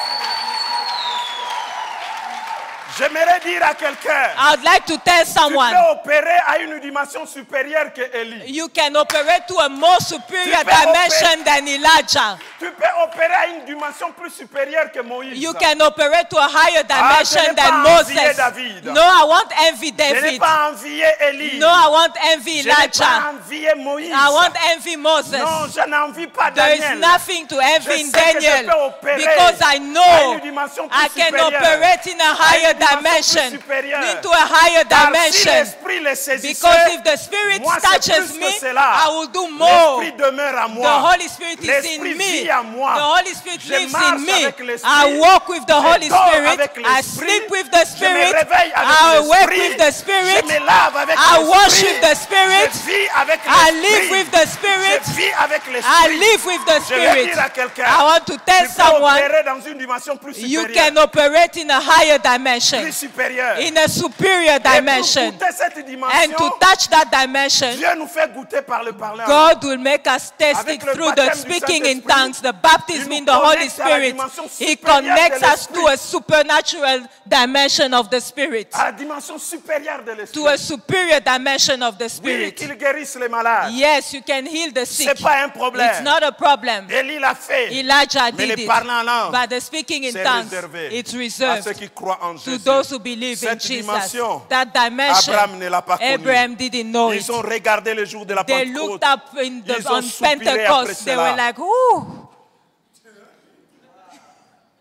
J'aimerais dire à quelqu'un, I would like to tell tu someone, peux opérer à une dimension supérieure que Élie. you can operate to a more superior Tu peux dimension than Elijah. Tu peux opérer à une dimension plus supérieure que Moïse. You can operate to a higher je n'ai dimension pas than envié Moses. David. No, I won't envy Je n'ai David. pas envié Élie. No, I won't envy Je n'ai pas Elijah. envié Moïse. I won't envy Moses. Non, je n'envie pas There is Daniel. nothing to envy Je in sais que je Daniel peux opérer because I à know une dimension plus I can supérieure. operate in a higher À une dimension dimension, plus supérieure. into a higher Car si dimension. l'esprit les saisissait, Because if the Spirit moi, c'est touches plus me, que cela. I will do more. L'esprit demeure à The moi. Holy Spirit is in L'esprit me. vit à moi. The Holy Spirit Je lives marche in me. avec l'esprit. I walk with the Je Holy dors Spirit. avec I l'esprit. sleep with the Je me Spirit. réveille avec I wake l'esprit. with the Spirit. Je me lave avec I l'esprit. worship the Spirit. Je vis avec I l'esprit. live with the Spirit. Je vis avec I l'esprit. live with the Je vais Spirit. dire à quelqu'un, I want to tell tu peux someone, opérer dans une dimension plus you supérieure. can operate in a higher dimension, Plus supérieure. in a superior Et pour dimension. goûter cette And dimension, to touch that dimension, Dieu nous fait goûter par le parler. God will make us taste Avec it le through the baptême du speaking in Saint-Esprit, tongues, the baptism il in nous the Holy connecte à la Spirit. dimension He supérieure connects de us to l'esprit. a supernatural dimension of the Spirit, À la dimension supérieure de l'esprit. to a superior dimension of the Oui, Spirit. qu'il guérisse les malades. Yes, you can heal the sick. C'est pas un problème. It's not a problem. Élie l'a fait. Elijah Mais did les it. parler en langue, But the speaking in c'est tongues, réservé it's à ceux reserved qui croient en to Jésus. those who believe in Cette Jesus. dimension, That dimension, Abraham ne l'a pas connue. Abraham didn't know it. Ils ont regardé le jour de la They Pentecôte. looked up Ils ont on soupiré après Pentecost. They cela. were like, ooh,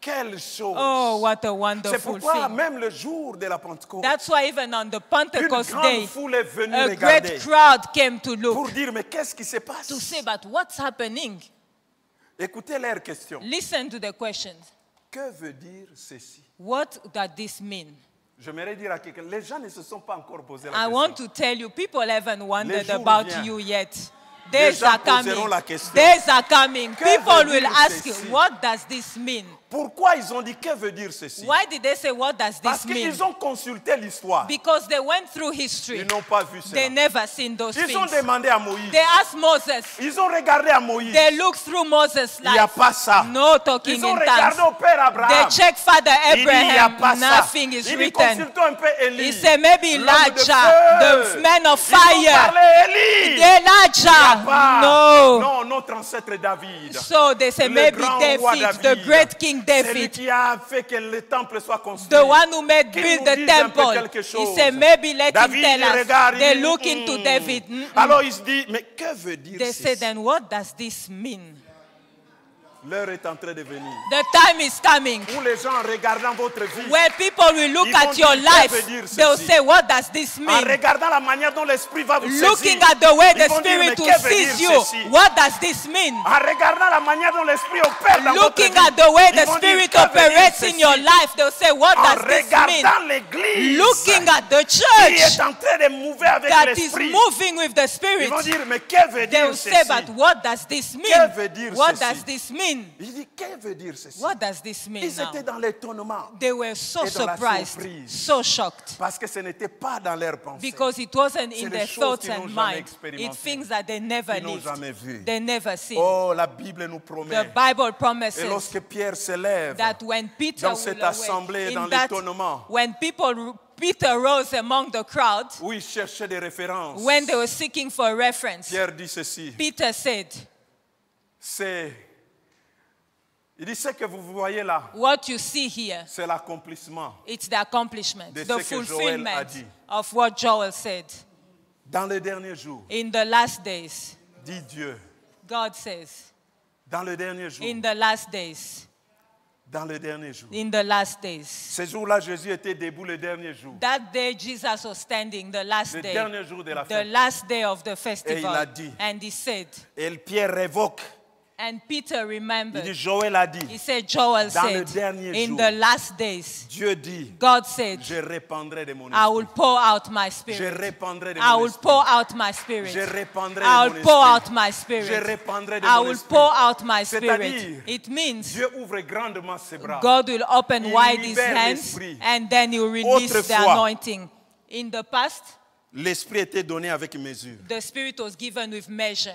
Quelle chose. oh, what a C'est wonderful pourquoi thing. même le jour de la Pentecôte, That's why even on the une Pentecost grande day, foule est venue a regarder great crowd came to look pour dire mais qu'est-ce qui se passe? to say, but what's happening? Écoutez leurs questions. Listen to the questions. Que veut dire ceci? What does this mean? J'aimerais dire à quelqu'un, les gens ne se sont pas encore posé la I question. want to tell you, people haven't wondered jours about viennent. you yet. Les Days gens are coming. poseront la question. Days are coming. Que People veut will dire ask you, ceci? what does this mean? Pourquoi ils ont dit que veut dire ceci? Why did they say, what does Parce this mean? qu'ils ont consulté l'histoire. Because they went through history. Ils n'ont pas vu They cela. never seen those Ils ont things. demandé à Moïse. They asked Moses. Ils ont regardé à Moïse. They looked through Moses' Il n'y a life. pas ça. No talking Ils ont in regardé tongues. au père Abraham. They checked Father Il dit, il n'y a pas Abraham. ça. Nothing is Il dit, written. consultons un peu Élie. He said, maybe L'homme de Elijah, feu. the man of Ils ont fire. parlé Élie. Il n'y a Elijah. pas. No. Non, notre ancêtre David. So they say Le maybe grand roi David, the David. great King Celui David, qui a fait que le temple soit construit. the one who made Qu'il build nous the dise un peu temple. quelque He chose. said maybe let David him tell us. regarde, They il look dit, into David. Alors il se dit, mais que veut dire They say ceci? then what does this mean? L'heure est en train de venir. The time is coming. Où les gens regardant votre vie, When people will look Ils vont at your dire, que life, veut dire they'll ceci? say, what does this en mean? regardant la manière dont l'esprit va vous Looking saisir, at the way ils the vont dire, mais Spirit will que veut seize dire you, ceci? what does this mean? En regardant la manière dont l'esprit opère dans votre Looking vie, at the way ils the vont dire, Spirit que veut dire operates in ceci? your life, they'll say, what En does this mean? regardant l'église Looking at the qui church est en train de mouver avec that is l'esprit, moving with the ils Spirit, vont dire, mais que veut dire they'll say, ceci? but what does this Que mean? veut dire What ceci? does this mean? Il dit, que veut dire ceci? What does this mean Ils now? étaient dans l'étonnement They were so et dans la surprised, surprise. so shocked. parce que ce n'était pas dans leurs pensées. Because it wasn't C'est in des their choses thoughts qu'ils n'ont and jamais mind. expérimentées. It's things that they never Qu'ils n'ont lived. jamais vues. They never seen. Oh, la Bible nous The promet. Bible Et promises lorsque Pierre se lève that when Peter dans will cette awake, assemblée, dans in that, l'étonnement, when Peter rose among the crowd, où il cherchait des références, when they were seeking for a reference, Pierre dit ceci, Peter said, il dit ce que vous voyez là, what you see here, c'est l'accomplissement. it's the accomplishment, De the ce que Joël a fulfillment dit. of what Joel said. Dans les derniers jours, In the last days, dit Dieu, God says, dans les derniers jours, in the last days, dans les derniers jours. in the last days. Ce jour-là, Jésus était debout le dernier jour. That day Jesus was standing, the last Le day, dernier jour de la the fête. last day of the Et il festival. a dit, And he said, et Pierre révoque, and Peter il dit, remembered, Joël a dit, he said, Joel dans le said, dernier in jour, the last days, Dieu dit, God said, je répandrai de mon I will esprit. pour out my Je spirit. répandrai de I mon will esprit. pour out my spirit. Je répandrai I de will mon pour esprit. out my Je spirit. répandrai de I mon will esprit. pour out my C'est-à-dire, spirit. It means Dieu ouvre grandement ses bras. God will open Il wide his libère hands l'esprit. and then he will release the Autrefois, anointing. In the past, L'esprit était donné avec mesure. the spirit was given with measure.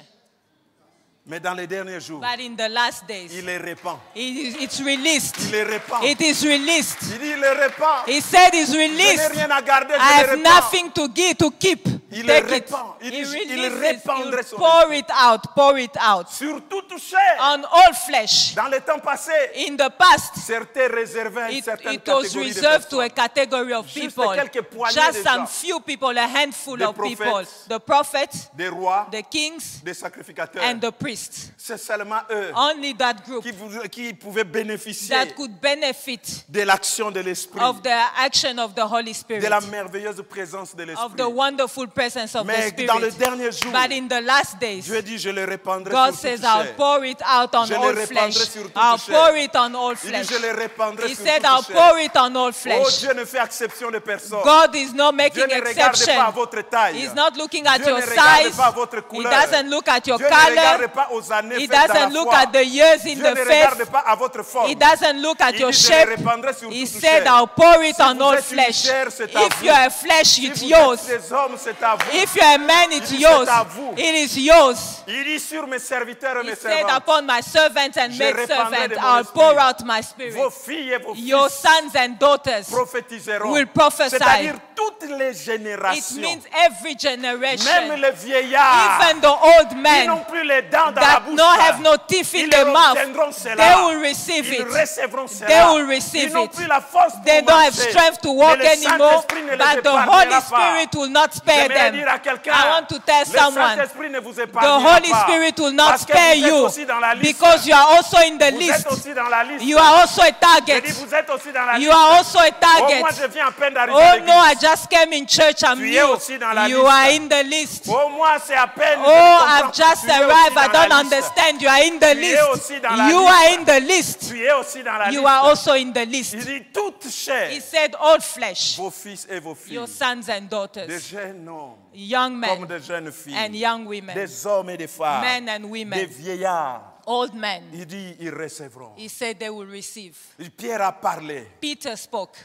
Mais dans les derniers jours, But in the last days, il les répand. it's released. Il les répand. It is released. Il dit, il les répand. He said it's Je n'ai released. rien à garder, I je les have répands. nothing to give, to keep. Il Take le it. répand. Il He dit, il releases it. répandrait He'll son pour it out, pour it out. Sur toute chair. On all flesh. Dans les temps passés, In the past, certains réservaient à une it certaine was catégorie de reserved to a personnes. category of Juste people. quelques poignées Just de some gens. few people, a handful Des of people. prophètes. The prophets, Des rois, the kings, des sacrificateurs. and the priests. C'est seulement eux Only that group qui pouvaient bénéficier that could benefit de l'action de l'Esprit, of the action of the Holy Spirit, de la merveilleuse présence de of the l'Esprit. wonderful presence of the Mais dans les Spirit. derniers jours, But in the last days, Dieu dit, je le répandrai God sur says, toute I'll chair. pour it out on Je le all répandrai flesh. sur toute I'll chair. pour it on all Il dit, flesh. je le répandrai He sur said, toute I'll chair. pour it on all Oh, flesh. Dieu ne fait exception de personne. God is not Dieu making ne regarde exception. pas à votre taille. He's not looking at Dieu your ne regarde size. pas à votre He couleur. doesn't look at your Dieu ne regarde color. pas aux années He faites dans la doesn't look foi. at the years in Dieu the ne regarde faith. pas à votre forme. He doesn't look at Il your dit, je shape. le répandrai sur He toute said, chair. I'll pour it Si on vous all êtes une flesh. chair, c'est à If vous. you're a flesh, Si it's vous yours. êtes des hommes, c'est à vous. If you're a man, it's Il dit, yours. c'est à vous. It is yours. Il dit sur mes serviteurs et He mes said, servantes, upon my servants and Je maid répandrai de servants, mon I'll esprit. pour out my spirit. vos filles et vos Your fils sons and daughters prophétiseront. will prophesy. C'est-à-dire toutes les It générations, means every generation, même les vieillards, even the old qui men n'ont plus les dents dans la that bouche, no have no teeth in ils the mouth, obtiendront cela. they will receive Ils it. recevront cela. They will receive Ils n'ont it. plus la force They pour don't have marcher. strength to walk Mais le anymore, Saint-Esprit ne les but the épargnera Holy pas. Spirit will not spare J'aimerais them. dire à quelqu'un, I want to tell le someone, Saint-Esprit ne vous the épargnera Holy pas. Spirit will not Parce que spare vous êtes you aussi dans la liste. because you are also in the Vous list. êtes aussi dans la liste. You are also a Je target. dis, vous êtes aussi dans la You liste. are also a Oh, target. moi, je viens à peine d'arriver à Oh l'église. no, I just came in church. I'm Tu es new. aussi dans la You liste. are in the list. Oh, moi, c'est à peine. Oh, je comprends. I've just Tu es aussi arrived. I dans la don't liste. understand. You are in the Tu es aussi list. dans la You liste. are in the list. Tu es aussi dans la You liste. are also in the list. Il dit toute chair, He said, all flesh, vos fils et vos filles, your sons and des daughters, jeunes hommes young comme men des jeunes filles, and young women, des hommes et des femmes, men and des women, vieillards. old men. Il dit, ils recevront. He said they will receive. Pierre a parlé. Peter spoke.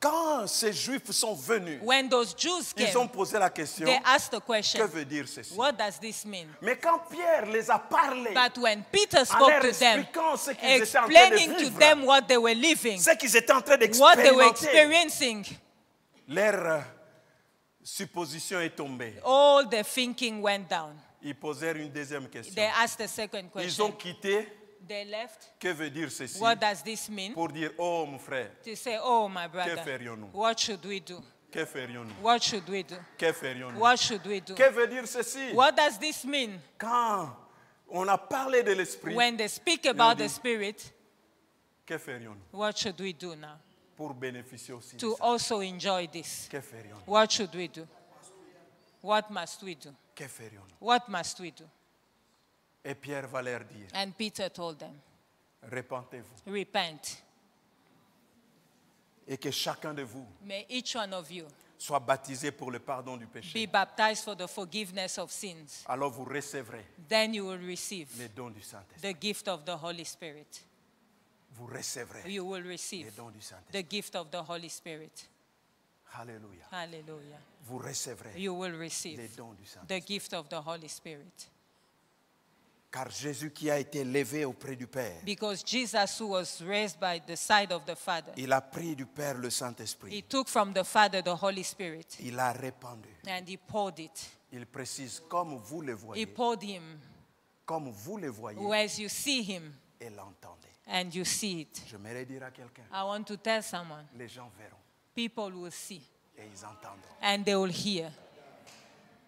Quand ces Juifs sont venus, When those Jews ils ont came, posé la question, they asked the que question, veut dire ceci? what does this mean? Mais quand Pierre les a parlé, But when Peter en spoke leur to them, expliquant ce qu'ils étaient en train de explaining to vivre, them what they were living, ce qu'ils étaient en train what they were d'expérimenter, experiencing, leur supposition est tombée. all the thinking went down. Ils posèrent une deuxième question. They asked the second Ils ont question. quitté. They left. Que veut dire ceci? What does this mean? Pour dire, oh mon frère, To say, oh my brother, ferions-nous? what should we do? que ferions-nous? What should we do? Que ferions-nous? What should we do? Que veut dire ceci? What does this mean? Quand on a parlé de l'esprit, When they speak about dit- the Spirit, que ferions-nous? what should we do now? Pour bénéficier aussi de To ça. also enjoy this. Que ferions-nous? What should we do? What must we do? Que ferions-nous? What must we do? Et Pierre va leur dire, And Peter told them, repentez-vous. repent. Et que chacun de vous May each one of you soit baptisé pour le pardon du be péché. baptized for the forgiveness of sins. Alors vous recevrez Then you will receive les dons du Saint-Esprit. the gift of the Holy Spirit. Vous recevrez You will les receive dons du Saint-Esprit. the gift of the Holy Spirit. Alléluia. Hallelujah. Vous recevrez You will les receive dons du Saint-Esprit. the gift of the Holy Spirit. Car Jésus qui a été levé auprès du Père, Because Jesus, who was raised by the side of the Father, il a pris du Père le he Saint-Esprit. took from the Father the Holy Spirit Il l'a répandu. and he poured it. Il précise comme vous le He voyez, poured him comme vous le voyez as you see him et l'entendez. and you see it. J'aimerais dire à quelqu'un, I want to tell someone, les gens verront people will see et ils entendront. and they will hear.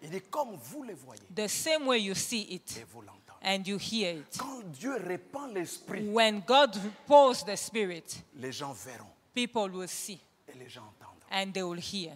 Il dit comme vous le voyez The same way you see it et vous l'entendez. and you hear it. Quand Dieu répand l'esprit, When God pours the Spirit, les gens verront people will see et les gens entendront. and they will hear.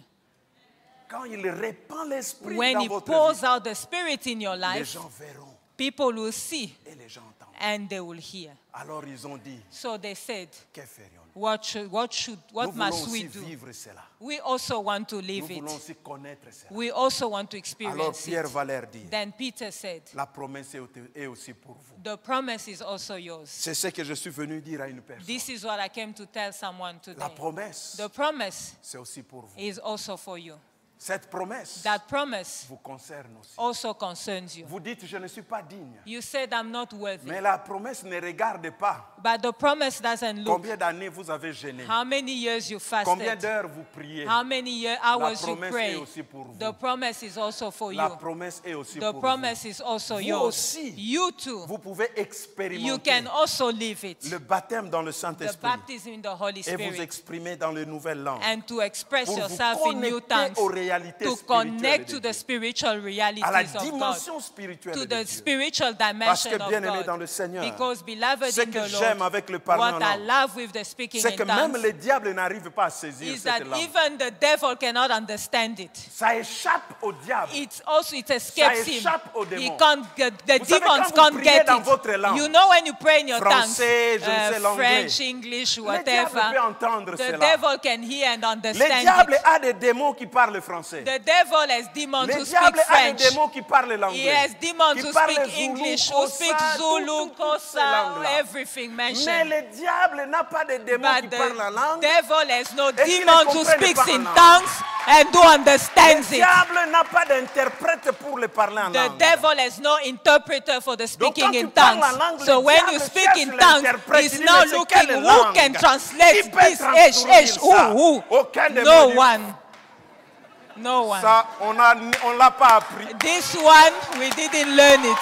Quand il répand l'esprit When dans he votre pours vie, out the Spirit in your les life, gens verront people will see et les gens entendront. and they will hear. Alors ils ont dit, So they said, que ferions-nous? what Nous voulons must we aussi do? vivre cela. We also want to Nous live voulons it. aussi connaître cela. We also want to Alors experience Pierre it. va leur dire, Then Peter said, la promesse est aussi pour vous. the promise is also yours. C'est ce que je suis venu dire à une personne. This is what I came to tell someone La today. promesse, The promise c'est aussi pour vous. is also for you. Cette promesse That promise vous concerne aussi. also concerns you. Vous dites, je ne suis pas digne. You said, I'm not worthy. Mais la promesse ne regarde pas But the promise doesn't look combien d'années vous avez jeûné, how many years you combien fasted, d'heures vous priez. how many hours you promesse pray. est aussi pour vous. The promise is also for La you. promesse est aussi The pour promise is also Vous yours. aussi. You too. vous. Vous pouvez You expérimenter can also live it. le baptême dans le The Saint-Esprit baptism in the Holy et vous Spirit. exprimer dans les nouvelles langues. And to express Pour vous yourself in new connecter tongues. aux réalités To spirituelles connect de to Dieu. the spiritual À la realities of God. dimension spirituelle To de the Dieu. spiritual Parce dimension que bien-aimé of dans God. le Seigneur, Because beloved ce in que the j'aime Lord, avec le parler en what I langue, love with the speaking c'est que in même tongues le diable n'arrive pas à saisir is cette that langue. even the devil cannot understand it. Ça échappe au diable. It escapes him. échappe aux He démons. can't get, the Vous savez, demons quand vous can't priez get dans votre it. langue, You know when you pray in your français, je ne sais tongues, l'anglais, French, English, le diable peut whatever, entendre the cela. devil can hear and Le understand diable it. a des démons qui parlent français. The devil has demons Le who speak diable a des French. démons qui parlent He l'anglais. has demons qui who parlent speak Zulu, English, who speak Xhosa, Zulu, toutes ces Xhosa, langues-là. everything Mais mentioned. le diable n'a pas de démons qui But parlent la the langue. devil has no qui ne demons who comprennent speaks pas in en langue. tongues and who Le understands it. diable n'a pas d'interprète pour le parler en The langue. devil has no interpreter for the Donc, speaking quand tu in parles tongues. en langue, So le when diable you speak cherche in tongues, l'interprète. he's Il dit, now mais c'est looking quelle who langue? can Qui translate peut this traduire ça? who. Aucun No démon. one. No one. Ça, on l'a pas appris. This one, we didn't learn it.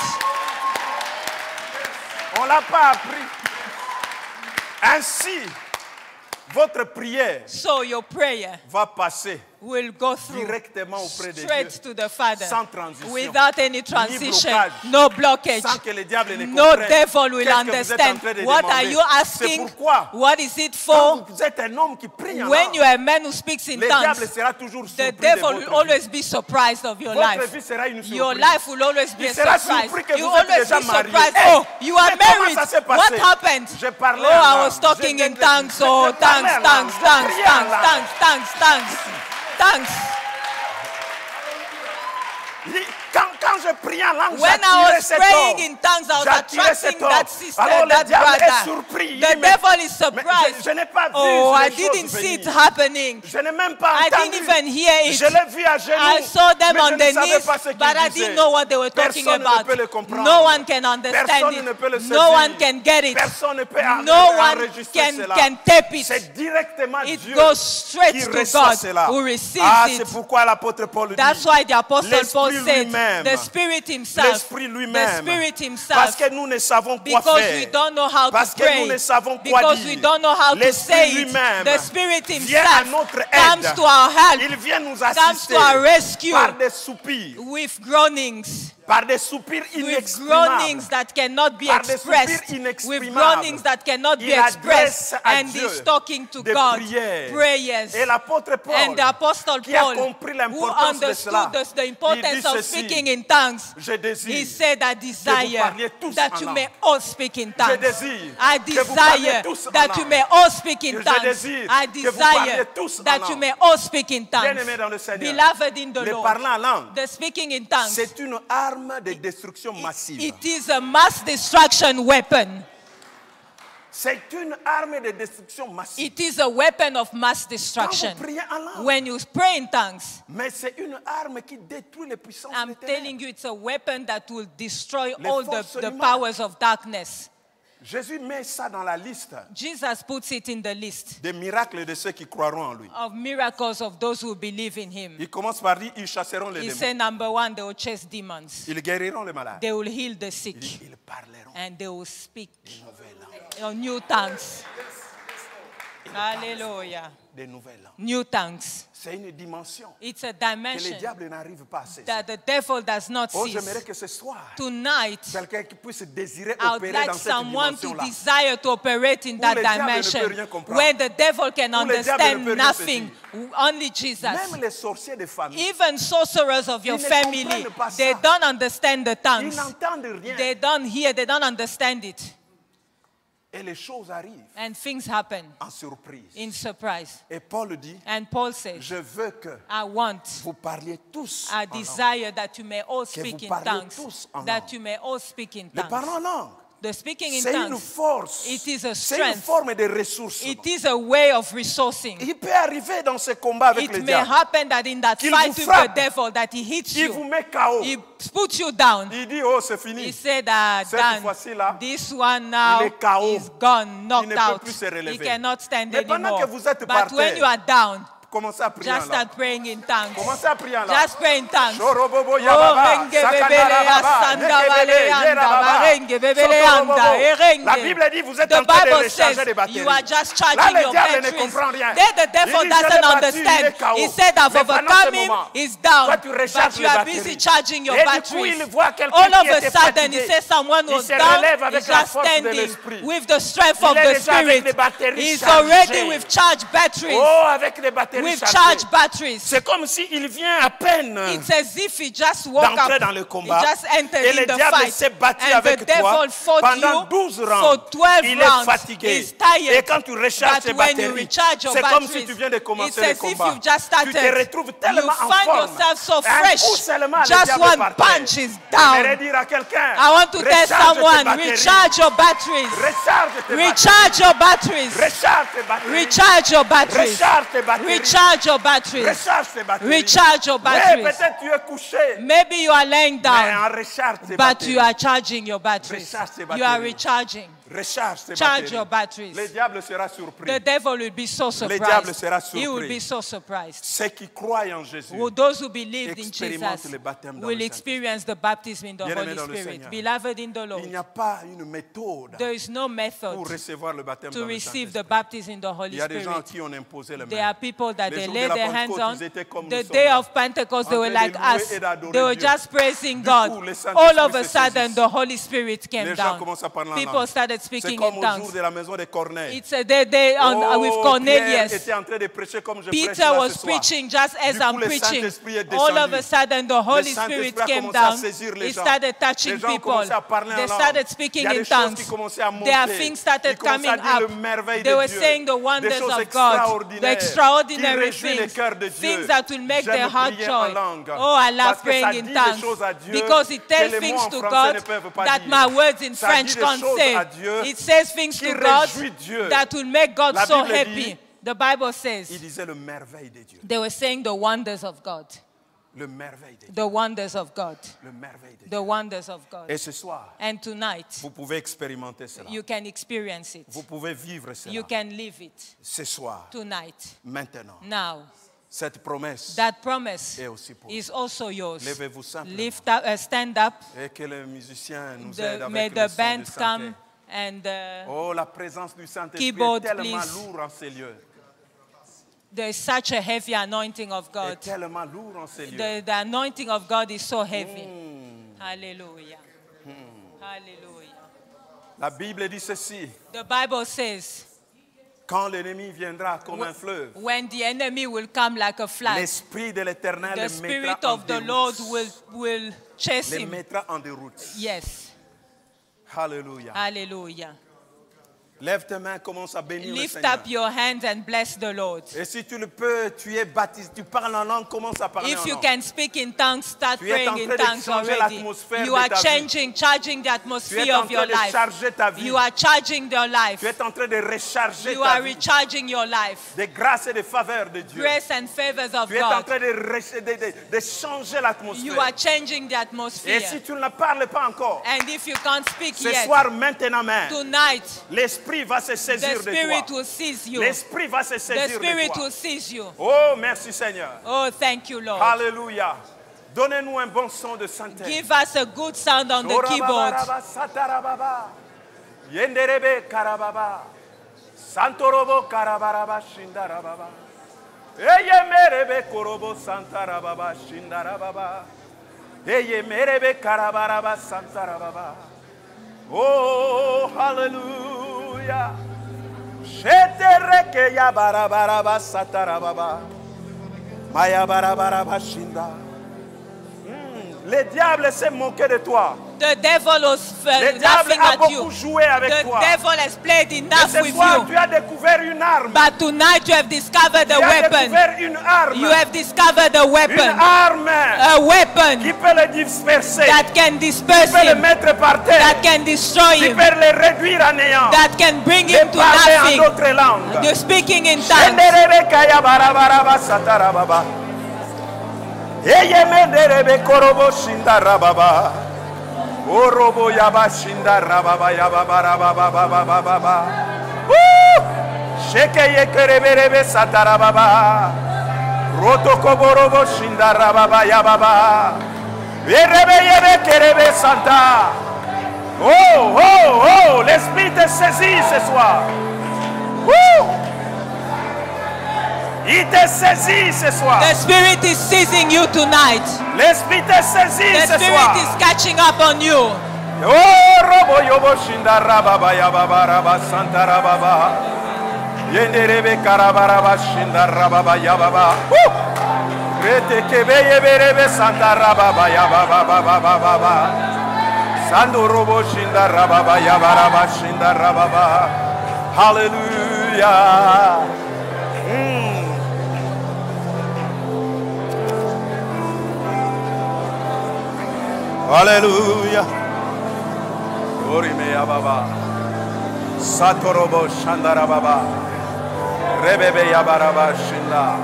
On l'a pas appris. Ainsi, votre prière So your prayer va passer will go through directement auprès de straight Dieu, to the Father sans transition, without any ni transition, blocage, no blockage. sans que le diable ne No comprenne. devil will Qu'est-ce que vous êtes en understand. train de What demander? are you C'est asking? pourquoi, What is it quand for? vous êtes un homme qui prie en When langue, you are a man who speaks in le diable tongues, sera toujours the surpris de devil votre will vie. always be surprised of your Votre life. vie sera une Your surprise. life will always be Il a sera surprise. surpris que You vous êtes always déjà be marié. surprised. Hey, Oh, you are mais comment married. ça s'est passé? What happened? Je parlais Oh, en I langue. was talking Je- in tongues. je Oh, parlais tongues, en langue. tongues, Je tongues, priais en tongues, langue. tongues. Quand je priais en langue, When I j'attirais was cet praying homme. in tongues, I was J'attirais attracting cet homme. that sister, Alors le that diable est brother. surpris. Il The dit, mais- devil is mais surprised. je n'ai pas vu Oh, les I didn't choses see it venir. happening. Je n'ai même pas I entendu. didn't even hear it. Je l'ai vu à genoux. I saw them mais on je ne their savais knees, pas ce qu'ils but I disaient. didn't know what they were talking Personne ne about. peut le comprendre. No one can understand Personne ne peut le it. saisir. No one can get it. Personne ne peut No one enregistrer cela. can tape it. C'est directement It Dieu goes straight qui to reçoit God cela. who receives Ah, it. c'est pourquoi l'apôtre Paul dit. That's why the Apostle Paul l'Esprit said, lui-même. the Spirit Himself, L'Esprit the lui-même. Spirit Himself, Parce que nous ne savons quoi because faire. we don't know how Parce to que pray, nous ne savons quoi because dire. we don't know how to L'Esprit say it, lui-même the Spirit vient à Himself notre comes aide. to our help, Il vient nous comes assister to our rescue par des soupirs, with groanings. par des soupirs With inexprimables. groanings that cannot be Par des expressed, soupirs with inexprimables. groanings that cannot be Il adresse expressed, à and Dieu he's talking to des God, prières. prayers. Et l'apôtre Paul, And the Apostle qui a Paul, compris who l'importance de cela, understood the il importance dit of ceci, speaking in tongues, je he désire said, I desire parliez tous that en you langue. may all speak in tongues. désire I que vous parliez desire tous en that you langue. may all speak in Je tongues. désire I que vous parliez desire tous en that you langue. may all speak in tongues. Bien-aimés dans le Seigneur, Beloved in the le Lord, parler en langue, the speaking in tongues, c'est une arme de destruction massive. it is a mass destruction weapon. C'est une arme de destruction massive. It is a weapon of mass Quand destruction. vous priez en langue, When you pray in tongues, mais c'est une arme qui détruit les puissances I'm des ténèbres. telling you, it's a weapon that will destroy Les all forces the du mal. powers of darkness. Jésus met ça dans la liste Jesus puts it in the list des miracles de ceux qui croiront en lui. of miracles of those who believe in him. Il commence par dire, ils chasseront les He démons. said, number one, they will chase demons. Ils guériront les malades. They will heal the Il sick. dit, ils parleront And they will speak des nouvelles langues. in new tongues. Hallelujah. Des nouvelles langues. New tongues. C'est une dimension It's a que le dimension diable n'arrive pas à saisir. that the devil does not Oh, see. j'aimerais que ce soir, Tonight, quelqu'un qui puisse désirer I would opérer like dans cette someone to dimension-là. desire to operate in that le diable ne peut dimension rien comprendre. where the devil can Où le diable ne understand peut rien nothing, only Jesus. Même les sorciers de famille, Even sorcerers of your Ils ne family, comprennent pas ça. they don't understand the ils tongues. n'entendent rien. They don't hear, they don't understand it. Et les choses arrivent And things happen en surprise. in surprise. Et Paul dit, And Paul says, je veux que I want, vous parliez tous I en langue. desire that you may all Que speak vous in parliez tongues. tous en That langue. you may all speak in Le parler tongues. en langue The speaking in c'est une tongues, force. it is a C'est une strength. forme de ressources. It is a way of resourcing. Il peut arriver dans ce combat avec le It may diable. happen that in that Qu'il fight vous with frappe. the devil, that he hits Il vous you. met KO. He puts you down. Il dit, oh, c'est He fini. said, Cette Dan, fois-ci-là, this one now il est KO. is gone, Il knocked ne peut out. plus se He relever. cannot stand Mais pendant anymore. que vous êtes But par when terre, you are down, commencez à prier just en langue. start praying in tongues. Commencez à prier en langue. Just pray in tongues. Shorobobo Oh, yababa, renge sakandara bebele baba, asanda nekebele vale anda, yerababa, marenge bebele sotorobobo. anda, erenge. La Bible dit vous êtes The en train de Bible recharger says des batteries. you are just Là, charging le your diable ne batteries. comprend rien. There the Il devil dit, je l'ai doesn't battu, il est understand. KO. He said, I've Mais pendant overcome ce him, moment, he's down. toi, tu recharges But you les are batteries. busy charging your Et du coup, batteries. il voit quelqu'un All qui of a était sudden, he fatigué. says someone Il was se down. relève avec He's la just force de standing l'esprit. with the strength Il of est the déjà avec Spirit. les batteries He's chargées. already with charged batteries. Oh, avec les batteries With chargées. charged batteries. C'est comme s'il vient à peine It's as if he just woke d'entrer up. dans le combat. He just entered Et in le the diable fight. s'est battu And avec the toi devil fought pendant you 12 for rounds. 12 Il est rounds. fatigué. He's tired. Et quand tu recharges tes But when you batteries, recharge your c'est comme si batteries, tu viens de it's commencer le as if combat. you've just Tu te started. retrouves You tellement en find forme. yourself so Un fresh. coup seulement, le Just diable one par terre. punch is J'aimerais down. dire à quelqu'un, I want to tell recharge tes someone, batteries. recharge your batteries. Recharge tes Recharge your batteries. batteries. Recharge tes batteries. Recharge your batteries. Recharge tes batteries. Recharge your batteries. Recharge tes batteries. Recharge your Oui, batteries. peut-être tu es couché, Maybe you are laying mais down, en recharge tes but batteries. you are charging your batteries. Recharge tes You are batteries. recharging. Recharge tes Charge your batteries. batteries. Le diable sera surpris. The devil will be so diable sera surprised. He will surpris. be so surprised. Ceux qui croient en Jésus, Well, those who believed in expérimentent Jesus le baptême dans will le experience the baptism in the Bien-aimés Holy dans le Spirit. Seigneur. Beloved in the il Lord, n'y a pas une méthode there is no pour method recevoir le baptême to dans le receive the Saint-Esprit. baptism in the Holy Il y a des gens à Spirit. qui on imposait les There are mains. people that Les they jours de lay la their hands Pentecôte, on. ils étaient comme The nous day sommes of Pentecost, they en were train de like louer us. et d'adorer They were Dieu. just praising Du God. coup, le Saint-Esprit All of a se sudden, saisit. the Holy Spirit came Les gens down. commencent à parler en People langue. started C'est speaking comme in au tongues. jour de la maison de Corneille. It's a day with Pierre Cornelius. était en train de prêcher comme je Peter prêche là was ce soir. preaching just as Du I'm coup, le preaching. Saint-Esprit est All of descendu. a sudden, the Holy Le Saint-Esprit Spirit a came commencé à down. saisir les He gens. started touching Les gens people. commençaient à parler en They langue. started Il speaking y a in des choses tongues. qui commençaient à monter. Their things started Ils commençaient coming à dire up. le merveille They de were Dieu. saying the Des wonders choses of God, the extraordinaires extraordinary qui réjouissent les things, cœurs de Dieu. things that will make their J'aime heart prier en joy. langue. Oh, I love Parce que ça praying dit in des tongues choses à Dieu because it que tells les things mots en to français God ne peuvent pas that dire. my words in Ça French dit des can't choses say. à Dieu It says things qui to God réjouit Dieu. that will make God La so Bible happy. dit- The Bible says Il disait le merveille de Dieu. they were saying the wonders of God. Le merveille de Dieu. The wonders of God. Le merveille de The Dieu. wonders of God. Et ce soir, And tonight, vous pouvez expérimenter cela. you can experience it. Vous pouvez vivre cela. You can live it Ce soir, tonight, maintenant. now. Cette promesse That promise est aussi pour is also yours. Levez-vous simplement. Lift up, stand up. Et que les musiciens nous aident May avec le the son band de santé. come and Oh, la présence du Saint-Esprit keyboard, est tellement please. lourde en ces lieux. there is such a heavy anointing of Est God. tellement lourde en ces lieux. The anointing of God is so heavy. Hallelujah. Hallelujah. La Bible dit ceci. The Bible says, Quand l'ennemi viendra comme un fleuve, when the enemy will come like a flood, l'Esprit de l'Éternel the les Spirit mettra en of the Lord déroute. will chase Les him. mettra en déroute. Yes. Alléluia. Hallelujah. Lève tes mains, commence à bénir le Lift Seigneur. up your hands and bless the Lord. Et si tu le peux, tu es baptisé, tu parles en langue, commence à parler If en you langue. can speak in tongues, start Tu es en praying train in de tongues changer already. l'atmosphère You de are ta vie. charging the Tu es atmosphere en of your train de life. charger ta vie. You are charging your life. Tu es en train de recharger You ta are vie. recharging your life. Des grâces et des faveurs de Dieu. Grace and favors of Tu es en God. train de changer You l'atmosphère. are changing the Et atmosphere. si tu ne parles pas encore, And if you can't speak ce yet, soir maintenant même, tonight l'Esprit va se the saisir de Spirit toi. will seize you. L'Esprit va se The saisir de Spirit toi. will seize you. Oh, merci Seigneur. Oh, thank you, Lord. Alléluia. Donnez-nous un bon son de santé. Give us a good sound on the keyboard. Yenderebe karababa. Santorobo karabaraba shindarababa. Eye merebe korobo santarababa shindarababa. Eye merebe karabaraba santarababa. Oh, hallelujah. Shetereke ya barabaraba satarababa. Maya barabaraba shinda. Le diable s'est moqué de toi. The devil was Le diable laughing a at beaucoup you. joué avec The toi. devil has played Et enough ce with soir, you. tu as découvert une arme. But tonight you have discovered a Tu as weapon. découvert une arme. You have discovered a Une weapon. arme A qui weapon peut le disperser. that can Qui disperse peut le him. mettre par terre. That can destroy Qui him. peut le réduire à néant. That can bring De him to parler en nothing. d'autres langues. You're speaking in tongues. Shenderebe kaya barabaraba satarababa. Eyemenderebe korobo shindarababa. Orobo yaba shindarababa yaba rababa. Shekeye kereberebe satarababa. Rotokoborobo shindarababa yababa. Erebe yebe kerebe santa. Oh, oh, oh, l'esprit te saisit ce soir. Woo! Il te saisit ce soir. The Spirit is seizing you tonight. L'esprit te saisit The ce Spirit soir. is catching up on you. Oh, robo yobo shinda rababa yababa raba santa rababa. Yenderebe karabaraba shinda rababa yababa. Rete kebe yeberebe santa rababa yababa baba baba. Sando robo shinda rababa yabaraba shinda rababa. Hallelujah. Hallelujah. Orime yababa. Satorobo shandara baba. Rebebe yabaraba shinda.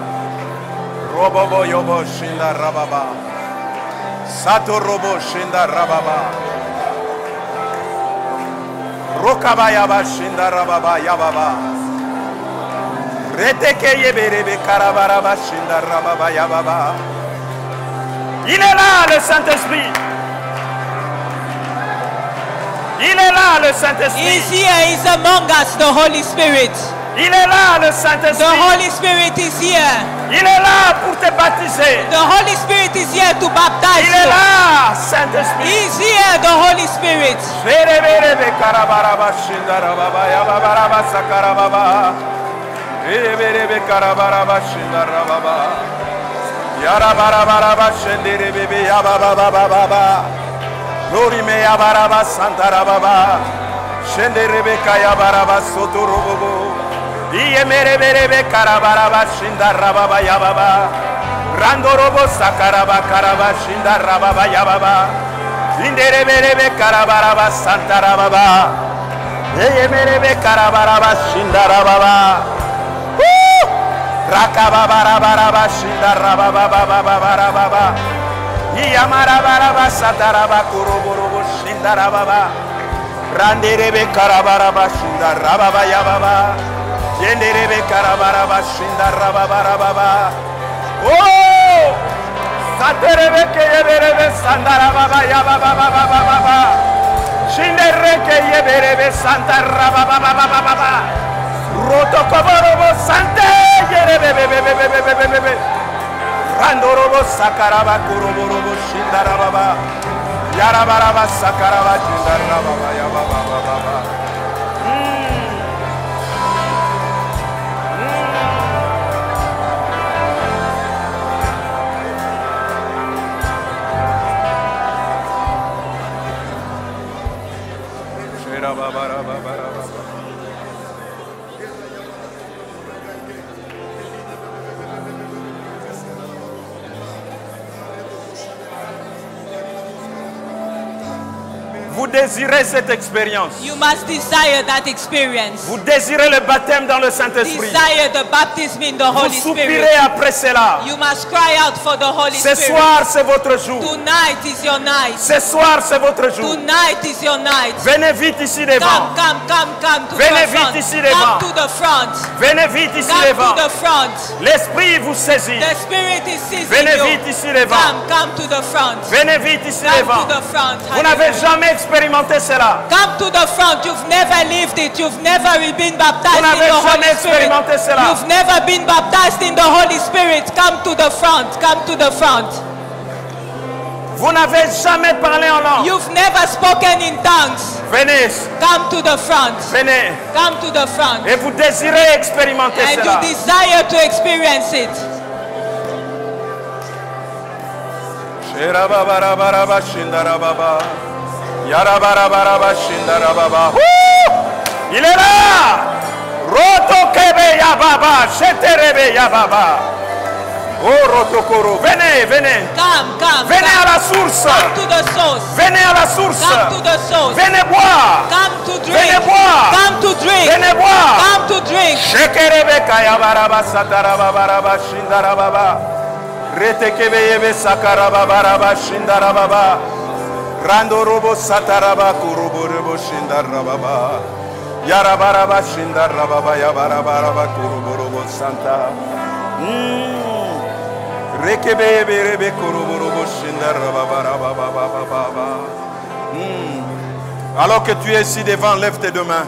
Robobo yobo shinda rababa. Satorobo shinda rababa. Rokaba yaba shinda rababa yababa. Reteke yeberebe karabaraba shinda rababa yababa. Il est là le Saint-Esprit. Il est là le Saint-Esprit. He's here. He's among us, the Holy Spirit. Il est là le The Saint-Esprit. Holy Spirit is here. Il est là pour te baptiser. The Holy Spirit is here to baptize Il est you. là, Saint-Esprit. He's here, the Holy Spirit. Vereberebe karabaraba shindarababa yababaraba sakarababa. Vereberebe karabaraba shindarababa. Yarabarabaraba shenderebebe yabababababa. Glory me yabaraba santarababa. Shenderebe kayabaraba sotorobobo. Iyemereberebe karabaraba shindarababa yababa. Randorobo sakaraba karaba shindarababa yababa. Indereberebe karabaraba santarababa. Iyemerebe karabaraba shindarababa. Rakababarabaraba shindarababa. Iyamarabaraba sataraba kuroborobo shindarababa. Randerebe karabaraba shindarababa yababa. Yenderebe karabaraba shindarababa. Oh! Saterebe keyeberebe sandarababa yababa. Shindereke yeberebe sandarababa. Rotokoborobo sante yerebebebebebebebebe. Randorobo sakaraba kuroborobo shindarababa. Yarabaraba sakaraba shindarababa yababa. Vous désirez cette expérience. You must desire that experience. Vous désirez le baptême dans le Saint-Esprit. Desire the baptism in the Vous Holy soupirez Spirit. après cela. You must cry out for the Holy Ce Spirit. soir, c'est votre jour. Tonight is your night. Ce soir, c'est votre jour. Tonight is your night. Venez vite ici devant. Come to Venez the front. vite ici devant. Come to the front. Venez vite ici Come devant. to the front. L'Esprit vous saisit. The Spirit is seizing Venez you. vite ici devant. Come to the front. Venez vite ici Come devant. to the front. Vous n'avez jamais expérimenté cela. Come to the front. You've never lived it. You've never been baptized Vous in n'avez the jamais Holy Spirit. expérimenté cela. You've never been baptized in the Holy Spirit. Come to the front. Come to the front. Vous n'avez jamais parlé en langue. You've never spoken in tongues. Venez, Come to the front. venez. Come to the front. Et vous désirez expérimenter And you cela. desire to experience it. Erabarabaraba shindarababa. Yarabarabaraba shindarababa. Il est là. Roto kebe yababa. Sheterebe yababa. Oh Rotokoro. Venez, venez. Come. Venez à la source. Come to the source. Venez à la source. Come to the source. Venez boire. Come to drink. Venez boire. Come to drink. Venez boire. Come to drink. Shekerebe kayabaraba satarababaraba shindarababa. Retekebeyebe sakarababaraba shindarababa. Randorobo sataraba kuruburubo shindarababa. Yarabaraba shindarababa yabarabaraba kuruburubo santa. Rekebeyebe rebe kuruburubo shindarababa. Alors que tu es ici devant, lève tes deux mains.